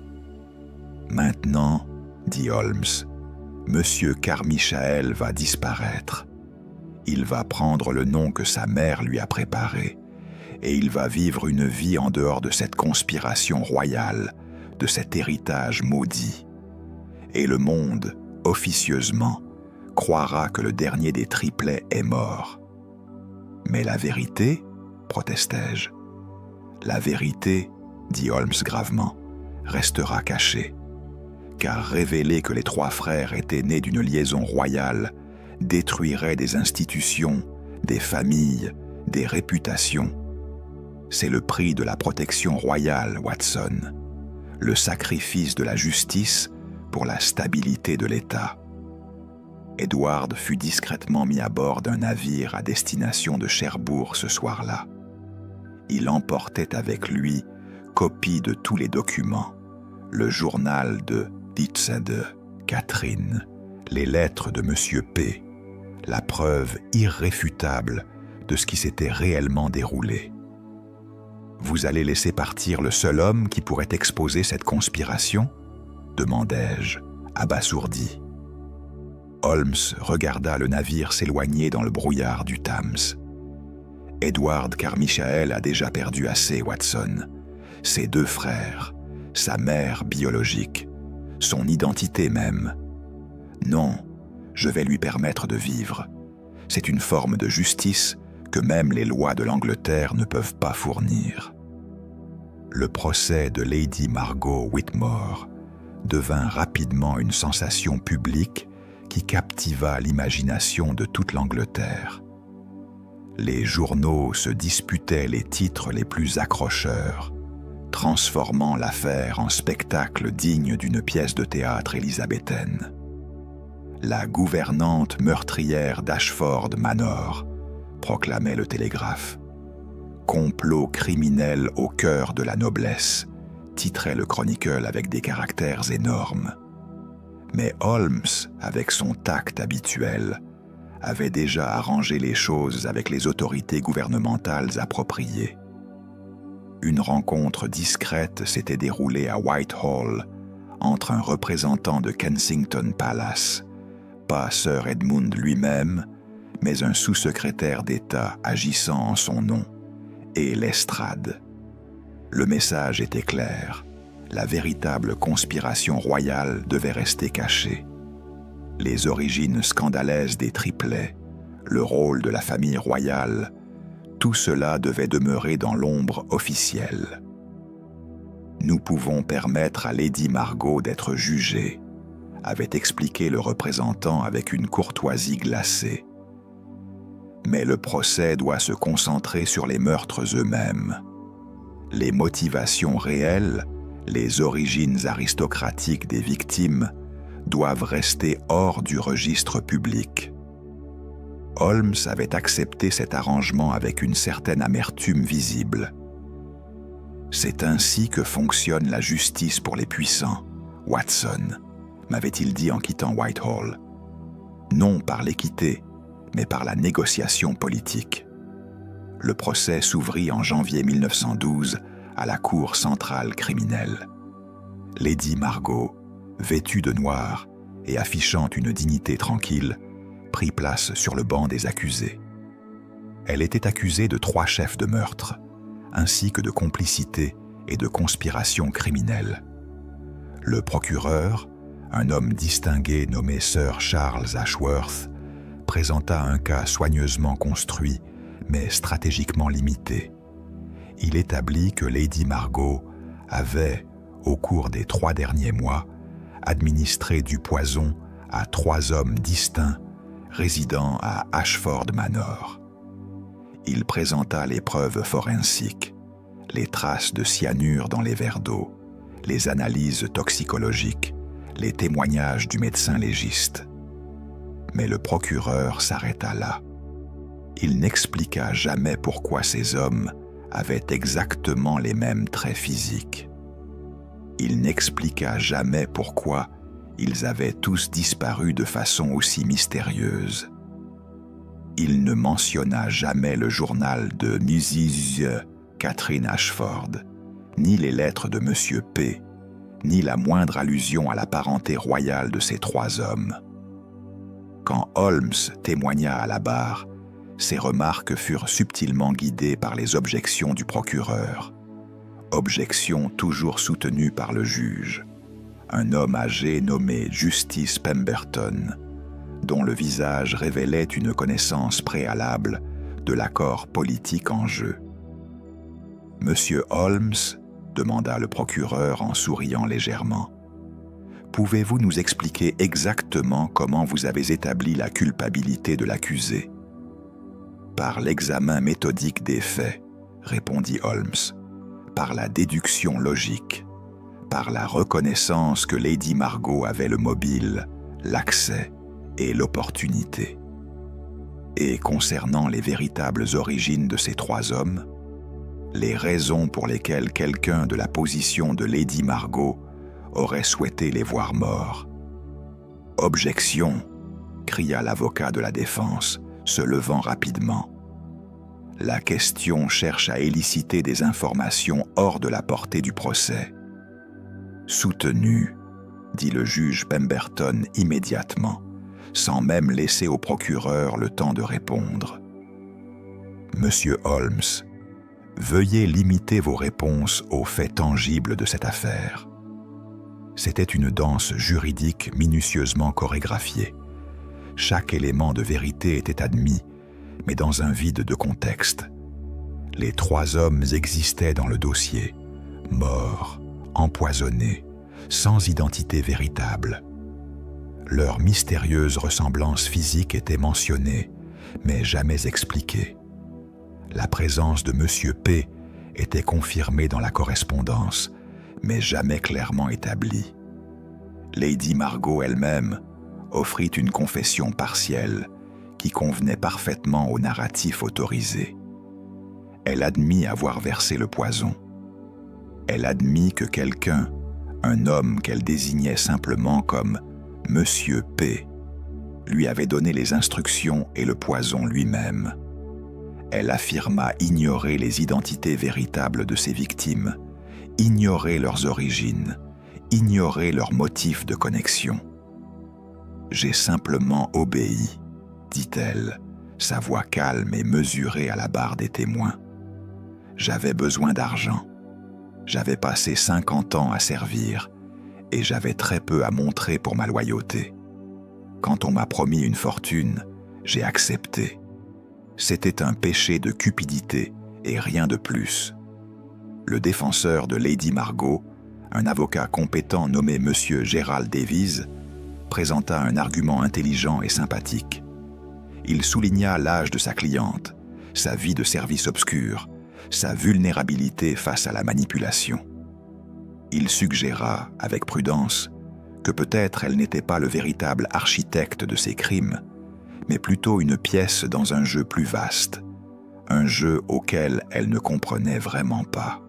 [SPEAKER 1] « Maintenant, dit Holmes, Monsieur Carmichael va disparaître. Il va prendre le nom que sa mère lui a préparé, et il va vivre une vie en dehors de cette conspiration royale, de cet héritage maudit. Et le monde, officieusement, croira que le dernier des triplets est mort. Mais la vérité, protestai-je. La vérité, dit Holmes gravement, restera cachée, car révéler que les 3 frères étaient nés d'une liaison royale détruirait des institutions, des familles, des réputations. C'est le prix de la protection royale, Watson. Le sacrifice de la justice pour la stabilité de l'État. Edward fut discrètement mis à bord d'un navire à destination de Cherbourg ce soir-là. Il emportait avec lui copie de tous les documents, le journal de Ditzede, Catherine, les lettres de M. P., la preuve irréfutable de ce qui s'était réellement déroulé. Vous allez laisser partir le seul homme qui pourrait exposer cette conspiration ? Demandai-je, abasourdi. Holmes regarda le navire s'éloigner dans le brouillard du Thames. Edward Carmichael a déjà perdu assez, Watson. Ses 2 frères, sa mère biologique, son identité même. Non, je vais lui permettre de vivre. C'est une forme de justice que même les lois de l'Angleterre ne peuvent pas fournir. Le procès de Lady Margot Whitmore devint rapidement une sensation publique qui captiva l'imagination de toute l'Angleterre. Les journaux se disputaient les titres les plus accrocheurs, transformant l'affaire en spectacle digne d'une pièce de théâtre élisabéthaine. La gouvernante meurtrière d'Ashford Manor, proclamait le télégraphe. Complot criminel au cœur de la noblesse, titrait le chronicle avec des caractères énormes. Mais Holmes, avec son tact habituel, avait déjà arrangé les choses avec les autorités gouvernementales appropriées. Une rencontre discrète s'était déroulée à Whitehall entre un représentant de Kensington Palace, pas Sir Edmund lui-même, mais un sous-secrétaire d'État agissant en son nom, et Lestrade. Le message était clair. La véritable conspiration royale devait rester cachée. Les origines scandaleuses des triplets, le rôle de la famille royale, tout cela devait demeurer dans l'ombre officielle. Nous pouvons permettre à Lady Margot d'être jugée, avait expliqué le représentant avec une courtoisie glacée. Mais le procès doit se concentrer sur les meurtres eux-mêmes. Les motivations réelles, les origines aristocratiques des victimes, doivent rester hors du registre public. Holmes avait accepté cet arrangement avec une certaine amertume visible. C'est ainsi que fonctionne la justice pour les puissants, Watson, m'avait-il dit en quittant Whitehall. Non par l'équité, mais par la négociation politique. Le procès s'ouvrit en janvier 1912 à la Cour centrale criminelle. Lady Margot, vêtue de noir et affichant une dignité tranquille, prit place sur le banc des accusés. Elle était accusée de 3 chefs de meurtre, ainsi que de complicité et de conspiration criminelle. Le procureur, un homme distingué nommé Sir Charles Ashworth, présenta un cas soigneusement construit, mais stratégiquement limité. Il établit que Lady Margot avait, au cours des 3 derniers mois, administré du poison à 3 hommes distincts résidant à Ashford Manor. Il présenta les preuves forensiques, les traces de cyanure dans les verres d'eau, les analyses toxicologiques, les témoignages du médecin légiste. Mais le procureur s'arrêta là. Il n'expliqua jamais pourquoi ces hommes avaient exactement les mêmes traits physiques. Il n'expliqua jamais pourquoi ils avaient tous disparu de façon aussi mystérieuse. Il ne mentionna jamais le journal de Mrs. Catherine Ashford, ni les lettres de M. P., ni la moindre allusion à la parenté royale de ces 3 hommes. Quand Holmes témoigna à la barre, ses remarques furent subtilement guidées par les objections du procureur, objections toujours soutenues par le juge, un homme âgé nommé Justice Pemberton, dont le visage révélait une connaissance préalable de l'accord politique en jeu. « Monsieur Holmes, demanda le procureur en souriant légèrement, pouvez-vous nous expliquer exactement comment vous avez établi la culpabilité de l'accusé ? Par l'examen méthodique des faits, répondit Holmes, par la déduction logique, par la reconnaissance que Lady Margot avait le mobile, l'accès et l'opportunité. Et concernant les véritables origines de ces trois hommes, les raisons pour lesquelles quelqu'un de la position de Lady Margot aurait souhaité les voir morts. « Objection !» cria l'avocat de la défense, se levant rapidement. « La question cherche à éliciter des informations hors de la portée du procès. »« Soutenu !» dit le juge Pemberton immédiatement, sans même laisser au procureur le temps de répondre. « Monsieur Holmes, veuillez limiter vos réponses aux faits tangibles de cette affaire. » C'était une danse juridique minutieusement chorégraphiée. Chaque élément de vérité était admis, mais dans un vide de contexte. Les trois hommes existaient dans le dossier, morts, empoisonnés, sans identité véritable. Leur mystérieuse ressemblance physique était mentionnée, mais jamais expliquée. La présence de Monsieur P était confirmée dans la correspondance, mais jamais clairement établie. Lady Margot elle-même offrit une confession partielle qui convenait parfaitement au narratif autorisé. Elle admit avoir versé le poison. Elle admit que quelqu'un, un homme qu'elle désignait simplement comme « Monsieur P », lui avait donné les instructions et le poison lui-même. Elle affirma ignorer les identités véritables de ses victimes, ignorer leurs origines, ignorer leurs motifs de connexion. « J'ai simplement obéi », dit-elle, sa voix calme et mesurée à la barre des témoins. « J'avais besoin d'argent. J'avais passé 50 ans à servir et j'avais très peu à montrer pour ma loyauté. Quand on m'a promis une fortune, j'ai accepté. C'était un péché de cupidité et rien de plus. » Le défenseur de Lady Margot, un avocat compétent nommé M. Gerald Davies, présenta un argument intelligent et sympathique. Il souligna l'âge de sa cliente, sa vie de service obscur, sa vulnérabilité face à la manipulation. Il suggéra, avec prudence, que peut-être elle n'était pas le véritable architecte de ses crimes, mais plutôt une pièce dans un jeu plus vaste, un jeu auquel elle ne comprenait vraiment pas.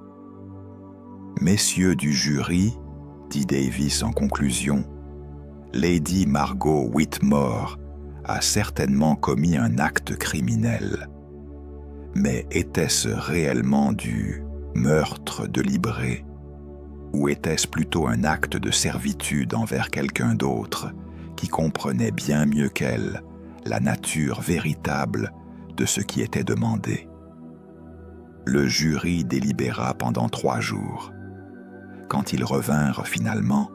[SPEAKER 1] « Messieurs du jury, » dit Davies en conclusion, « Lady Margot Whitmore a certainement commis un acte criminel. Mais était-ce réellement du meurtre délibéré? Ou était-ce plutôt un acte de servitude envers quelqu'un d'autre qui comprenait bien mieux qu'elle la nature véritable de ce qui était demandé? » Le jury délibéra pendant 3 jours. Quand ils revinrent finalement,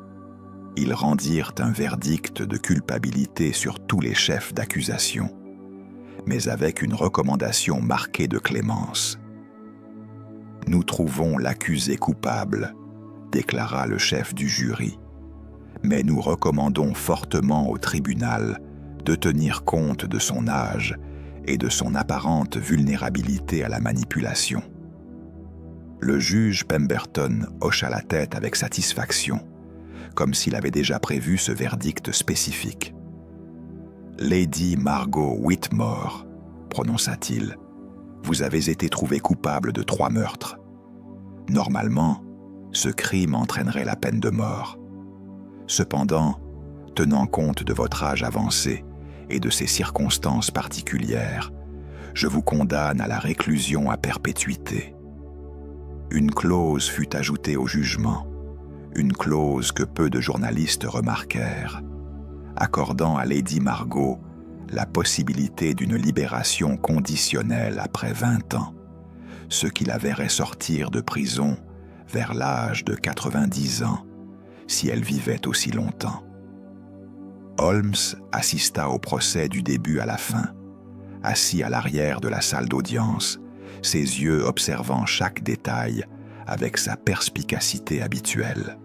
[SPEAKER 1] ils rendirent un verdict de culpabilité sur tous les chefs d'accusation, mais avec une recommandation marquée de clémence. « Nous trouvons l'accusé coupable », déclara le chef du jury, « mais nous recommandons fortement au tribunal de tenir compte de son âge et de son apparente vulnérabilité à la manipulation. » Le juge Pemberton hocha la tête avec satisfaction, comme s'il avait déjà prévu ce verdict spécifique. « Lady Margot Whitmore, » prononça-t-il, « vous avez été trouvée coupable de 3 meurtres. Normalement, ce crime entraînerait la peine de mort. Cependant, tenant compte de votre âge avancé et de ces circonstances particulières, je vous condamne à la réclusion à perpétuité. » Une clause fut ajoutée au jugement, une clause que peu de journalistes remarquèrent, accordant à Lady Margot la possibilité d'une libération conditionnelle après 20 ans, ce qui la verrait sortir de prison vers l'âge de 90 ans, si elle vivait aussi longtemps. Holmes assista au procès du début à la fin, assis à l'arrière de la salle d'audience, ses yeux observant chaque détail avec sa perspicacité habituelle.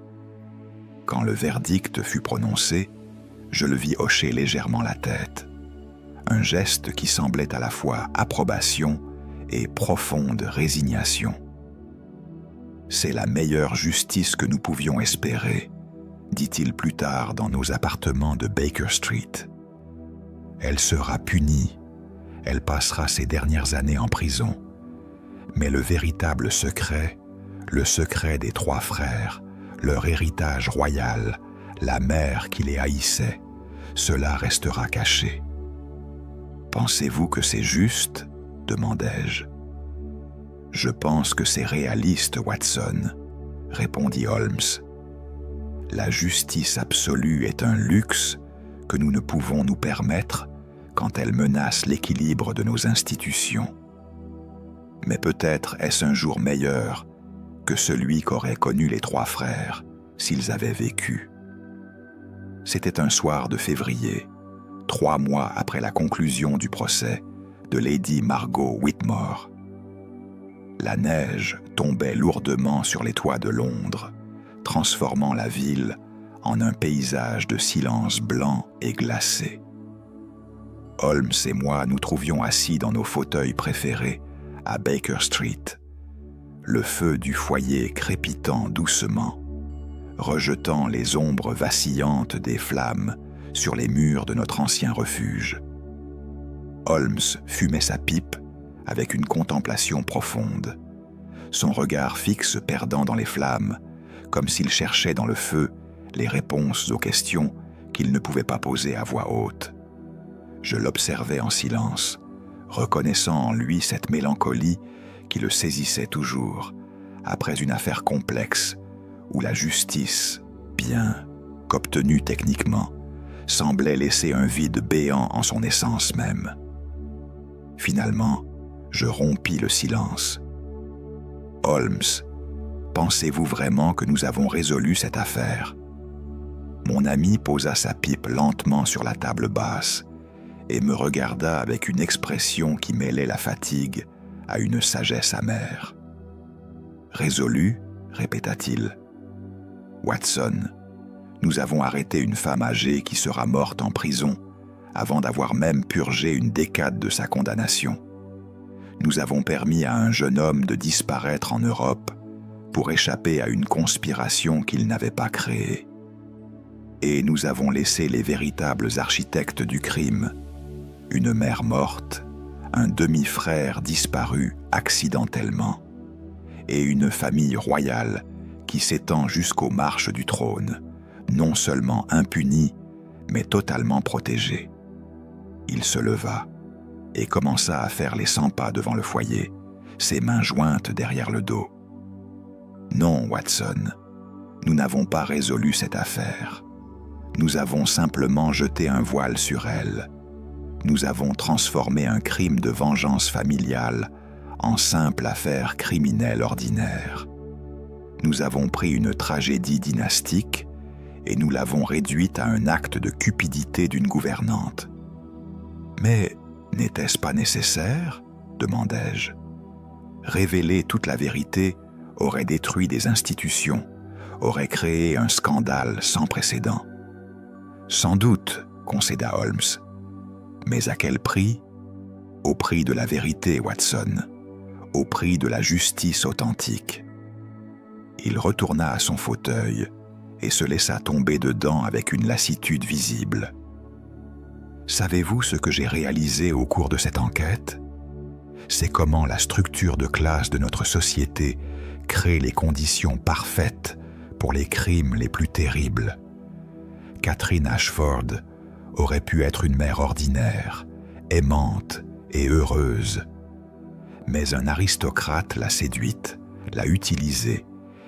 [SPEAKER 1] Quand le verdict fut prononcé, je le vis hocher légèrement la tête, un geste qui semblait à la fois approbation et profonde résignation. C'est la meilleure justice que nous pouvions espérer, dit-il plus tard dans nos appartements de Baker Street. Elle sera punie, elle passera ses dernières années en prison, mais le véritable secret, le secret des 3 frères, leur héritage royal, la mère qui les haïssait, cela restera caché. « Pensez-vous que c'est juste ?» demandai-je. « Je pense que c'est réaliste, Watson, » répondit Holmes. « La justice absolue est un luxe que nous ne pouvons nous permettre quand elle menace l'équilibre de nos institutions. Mais peut-être est-ce un jour meilleur que celui qu'auraient connu les 3 frères s'ils avaient vécu. » C'était un soir de février, 3 mois après la conclusion du procès de Lady Margot Whitmore. La neige tombait lourdement sur les toits de Londres, transformant la ville en un paysage de silence blanc et glacé. Holmes et moi nous trouvions assis dans nos fauteuils préférés à Baker Street, le feu du foyer crépitant doucement, rejetant les ombres vacillantes des flammes sur les murs de notre ancien refuge. Holmes fumait sa pipe avec une contemplation profonde, son regard fixe perdant dans les flammes, comme s'il cherchait dans le feu les réponses aux questions qu'il ne pouvait pas poser à voix haute. Je l'observais en silence, reconnaissant en lui cette mélancolie qui le saisissait toujours, après une affaire complexe où la justice, bien qu'obtenue techniquement, semblait laisser un vide béant en son essence même. Finalement, je rompis le silence. « Holmes, pensez-vous vraiment que nous avons résolu cette affaire ?» Mon ami posa sa pipe lentement sur la table basse et me regarda avec une expression qui mêlait la fatigue à une sagesse amère. « Résolu ?» répéta-t-il. « Watson, nous avons arrêté une femme âgée qui sera morte en prison avant d'avoir même purgé une décade de sa condamnation. Nous avons permis à un jeune homme de disparaître en Europe pour échapper à une conspiration qu'il n'avait pas créée. Et nous avons laissé les véritables architectes du crime, une mère morte, un demi-frère disparu accidentellement, et une famille royale qui s'étend jusqu'aux marches du trône, non seulement impunie, mais totalement protégée. » Il se leva et commença à faire les 100 pas devant le foyer, ses mains jointes derrière le dos. « Non, Watson, nous n'avons pas résolu cette affaire. Nous avons simplement jeté un voile sur elle. Nous avons transformé un crime de vengeance familiale en simple affaire criminelle ordinaire. Nous avons pris une tragédie dynastique et nous l'avons réduite à un acte de cupidité d'une gouvernante. » « Mais n'était-ce pas nécessaire ?» demandai-je. « Révéler toute la vérité aurait détruit des institutions, aurait créé un scandale sans précédent. »« Sans doute, » concéda Holmes. « Mais à quel prix ? Au prix de la vérité, Watson, au prix de la justice authentique. » Il retourna à son fauteuil et se laissa tomber dedans avec une lassitude visible. Savez-vous ce que j'ai réalisé au cours de cette enquête? C'est comment la structure de classe de notre société crée les conditions parfaites pour les crimes les plus terribles. Catherine Ashford aurait pu être une mère ordinaire, aimante et heureuse. Mais un aristocrate l'a séduite, l'a utilisée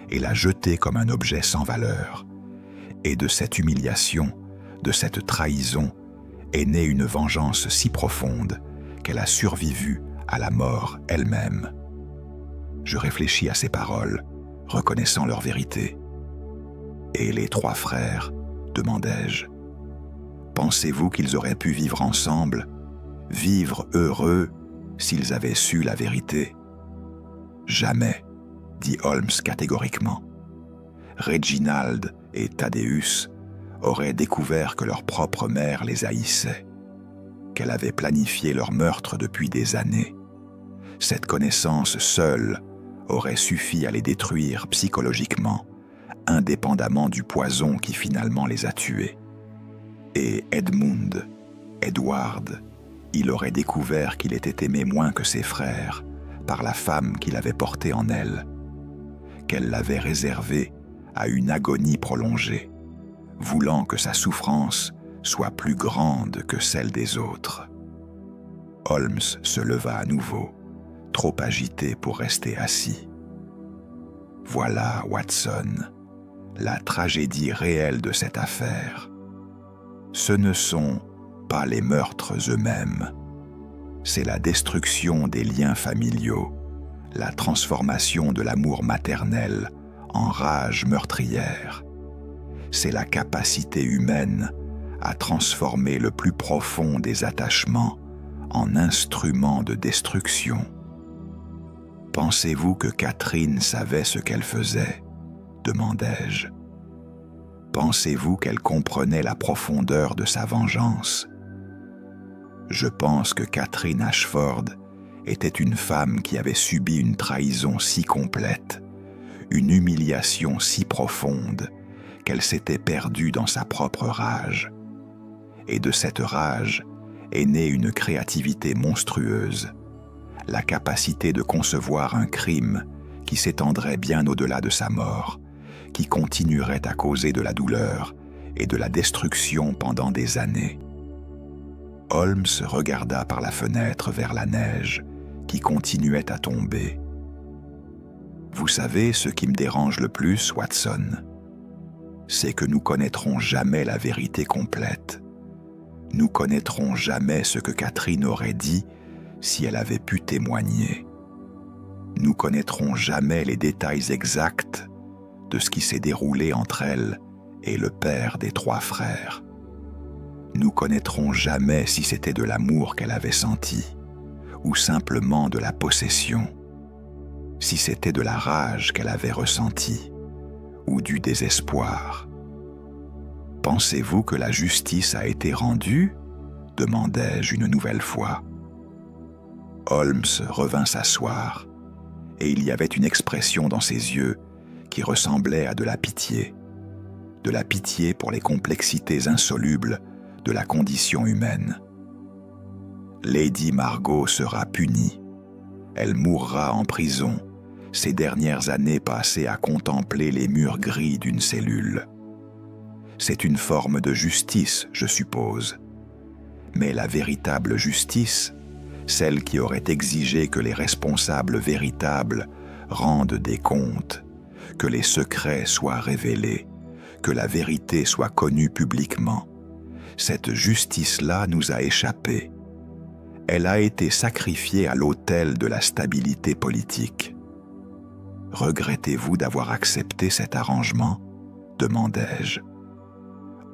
[SPEAKER 1] et l'a jetée comme un objet sans valeur. Et de cette humiliation, de cette trahison, est née une vengeance si profonde qu'elle a survécu à la mort elle-même. Je réfléchis à ces paroles, reconnaissant leur vérité. « Et les 3 frères ?» demandai-je. « Pensez-vous qu'ils auraient pu vivre ensemble, vivre heureux s'ils avaient su la vérité ?»« Jamais !» dit Holmes catégoriquement. « Reginald et Thaddeus auraient découvert que leur propre mère les haïssait, qu'elle avait planifié leur meurtre depuis des années. Cette connaissance seule aurait suffi à les détruire psychologiquement, indépendamment du poison qui finalement les a tués. Et Edmund, Edward, il aurait découvert qu'il était aimé moins que ses frères par la femme qu'il avait portée en elle, qu'elle l'avait réservé à une agonie prolongée, voulant que sa souffrance soit plus grande que celle des autres. Holmes se leva à nouveau, trop agité pour rester assis. « Voilà, Watson, la tragédie réelle de cette affaire. Ce ne sont pas les meurtres eux-mêmes, c'est la destruction des liens familiaux, la transformation de l'amour maternel en rage meurtrière. C'est la capacité humaine à transformer le plus profond des attachements en instrument de destruction. Pensez-vous que Catherine savait ce qu'elle faisait ? Demandai-je. Pensez-vous qu'elle comprenait la profondeur de sa vengeance ? Je pense que Catherine Ashford était une femme qui avait subi une trahison si complète, une humiliation si profonde, qu'elle s'était perdue dans sa propre rage. Et de cette rage est née une créativité monstrueuse, la capacité de concevoir un crime qui s'étendrait bien au-delà de sa mort, qui continuerait à causer de la douleur et de la destruction pendant des années. Holmes regarda par la fenêtre vers la neige qui continuait à tomber. « Vous savez ce qui me dérange le plus, Watson ? C'est que nous connaîtrons jamais la vérité complète. Nous connaîtrons jamais ce que Catherine aurait dit si elle avait pu témoigner. Nous connaîtrons jamais les détails exacts de ce qui s'est déroulé entre elle et le père des 3 frères. Nous connaîtrons jamais si c'était de l'amour qu'elle avait senti, ou simplement de la possession, si c'était de la rage qu'elle avait ressentie, ou du désespoir. Pensez-vous que la justice a été rendue ? Demandai-je une nouvelle fois. Holmes revint s'asseoir, et il y avait une expression dans ses yeux qui ressemblait à de la pitié pour les complexités insolubles de la condition humaine. Lady Margot sera punie. Elle mourra en prison, ses dernières années passées à contempler les murs gris d'une cellule. C'est une forme de justice, je suppose. Mais la véritable justice, celle qui aurait exigé que les responsables véritables rendent des comptes, que les secrets soient révélés, que la vérité soit connue publiquement, cette justice-là nous a échappé. Elle a été sacrifiée à l'autel de la stabilité politique. Regrettez-vous d'avoir accepté cet arrangement ? Demandai-je.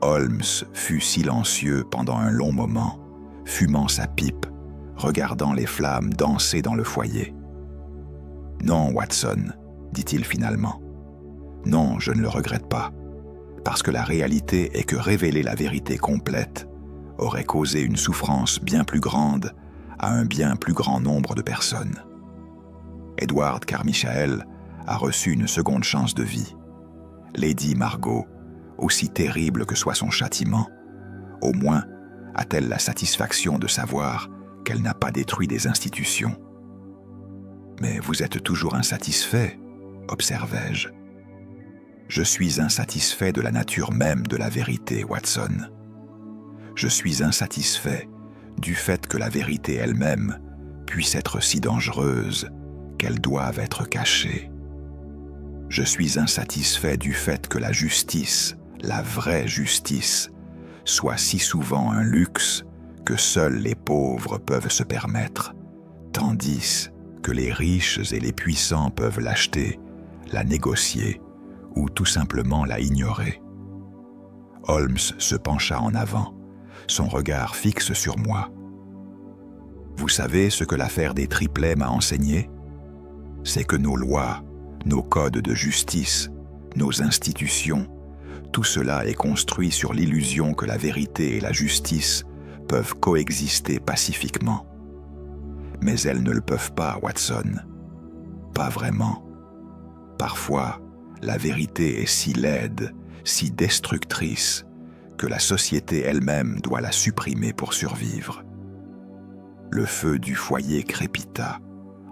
[SPEAKER 1] Holmes fut silencieux pendant un long moment, fumant sa pipe, regardant les flammes danser dans le foyer. « Non, Watson, dit-il finalement. Non, je ne le regrette pas, parce que la réalité est que révéler la vérité complète aurait causé une souffrance bien plus grande à un bien plus grand nombre de personnes. Edward Carmichael a reçu une seconde chance de vie. Lady Margot, aussi terrible que soit son châtiment, au moins a-t-elle la satisfaction de savoir qu'elle n'a pas détruit des institutions. Mais vous êtes toujours insatisfait, observai-je. Je suis insatisfait de la nature même de la vérité, Watson. Je suis insatisfait du fait que la vérité elle-même puisse être si dangereuse qu'elle doive être cachée. Je suis insatisfait du fait que la justice, la vraie justice, soit si souvent un luxe que seuls les pauvres peuvent se permettre, tandis que les riches et les puissants peuvent l'acheter, la négocier ou tout simplement la ignorer. Holmes se pencha en avant, son regard fixe sur moi. Vous savez ce que l'affaire des triplets m'a enseigné ? C'est que nos lois, nos codes de justice, nos institutions, tout cela est construit sur l'illusion que la vérité et la justice peuvent coexister pacifiquement. Mais elles ne le peuvent pas, Watson. Pas vraiment. Parfois, la vérité est si laide, si destructrice, que la société elle-même doit la supprimer pour survivre. Le feu du foyer crépita,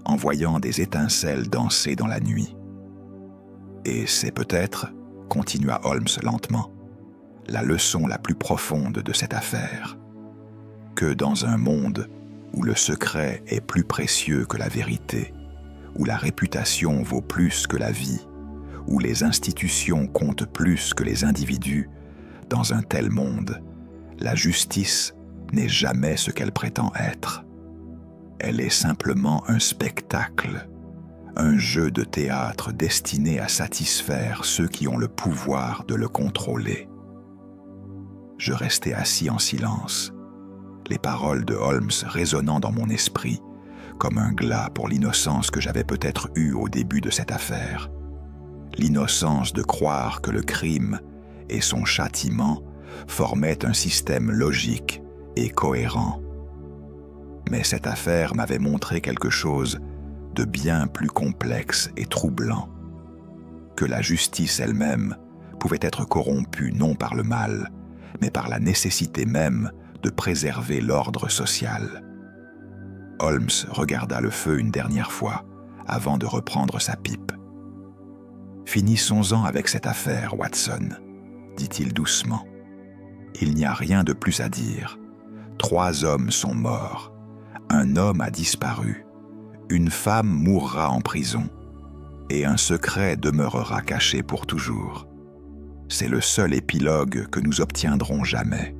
[SPEAKER 1] envoyant des étincelles danser dans la nuit. Et c'est peut-être, continua Holmes lentement, la leçon la plus profonde de cette affaire, que dans un monde où le secret est plus précieux que la vérité, où la réputation vaut plus que la vie, où les institutions comptent plus que les individus, dans un tel monde, la justice n'est jamais ce qu'elle prétend être. Elle est simplement un spectacle, un jeu de théâtre destiné à satisfaire ceux qui ont le pouvoir de le contrôler. Je restai assis en silence, les paroles de Holmes résonnant dans mon esprit comme un glas pour l'innocence que j'avais peut-être eue au début de cette affaire. L'innocence de croire que le crime et son châtiment formaient un système logique et cohérent. Mais cette affaire m'avait montré quelque chose de bien plus complexe et troublant, que la justice elle-même pouvait être corrompue non par le mal, mais par la nécessité même de préserver l'ordre social. Holmes regarda le feu une dernière fois avant de reprendre sa pipe. « Finissons-en avec cette affaire, Watson, » dit-il doucement. « Il n'y a rien de plus à dire. 3 hommes sont morts. Un homme a disparu. Une femme mourra en prison. Et un secret demeurera caché pour toujours. C'est le seul épilogue que nous obtiendrons jamais.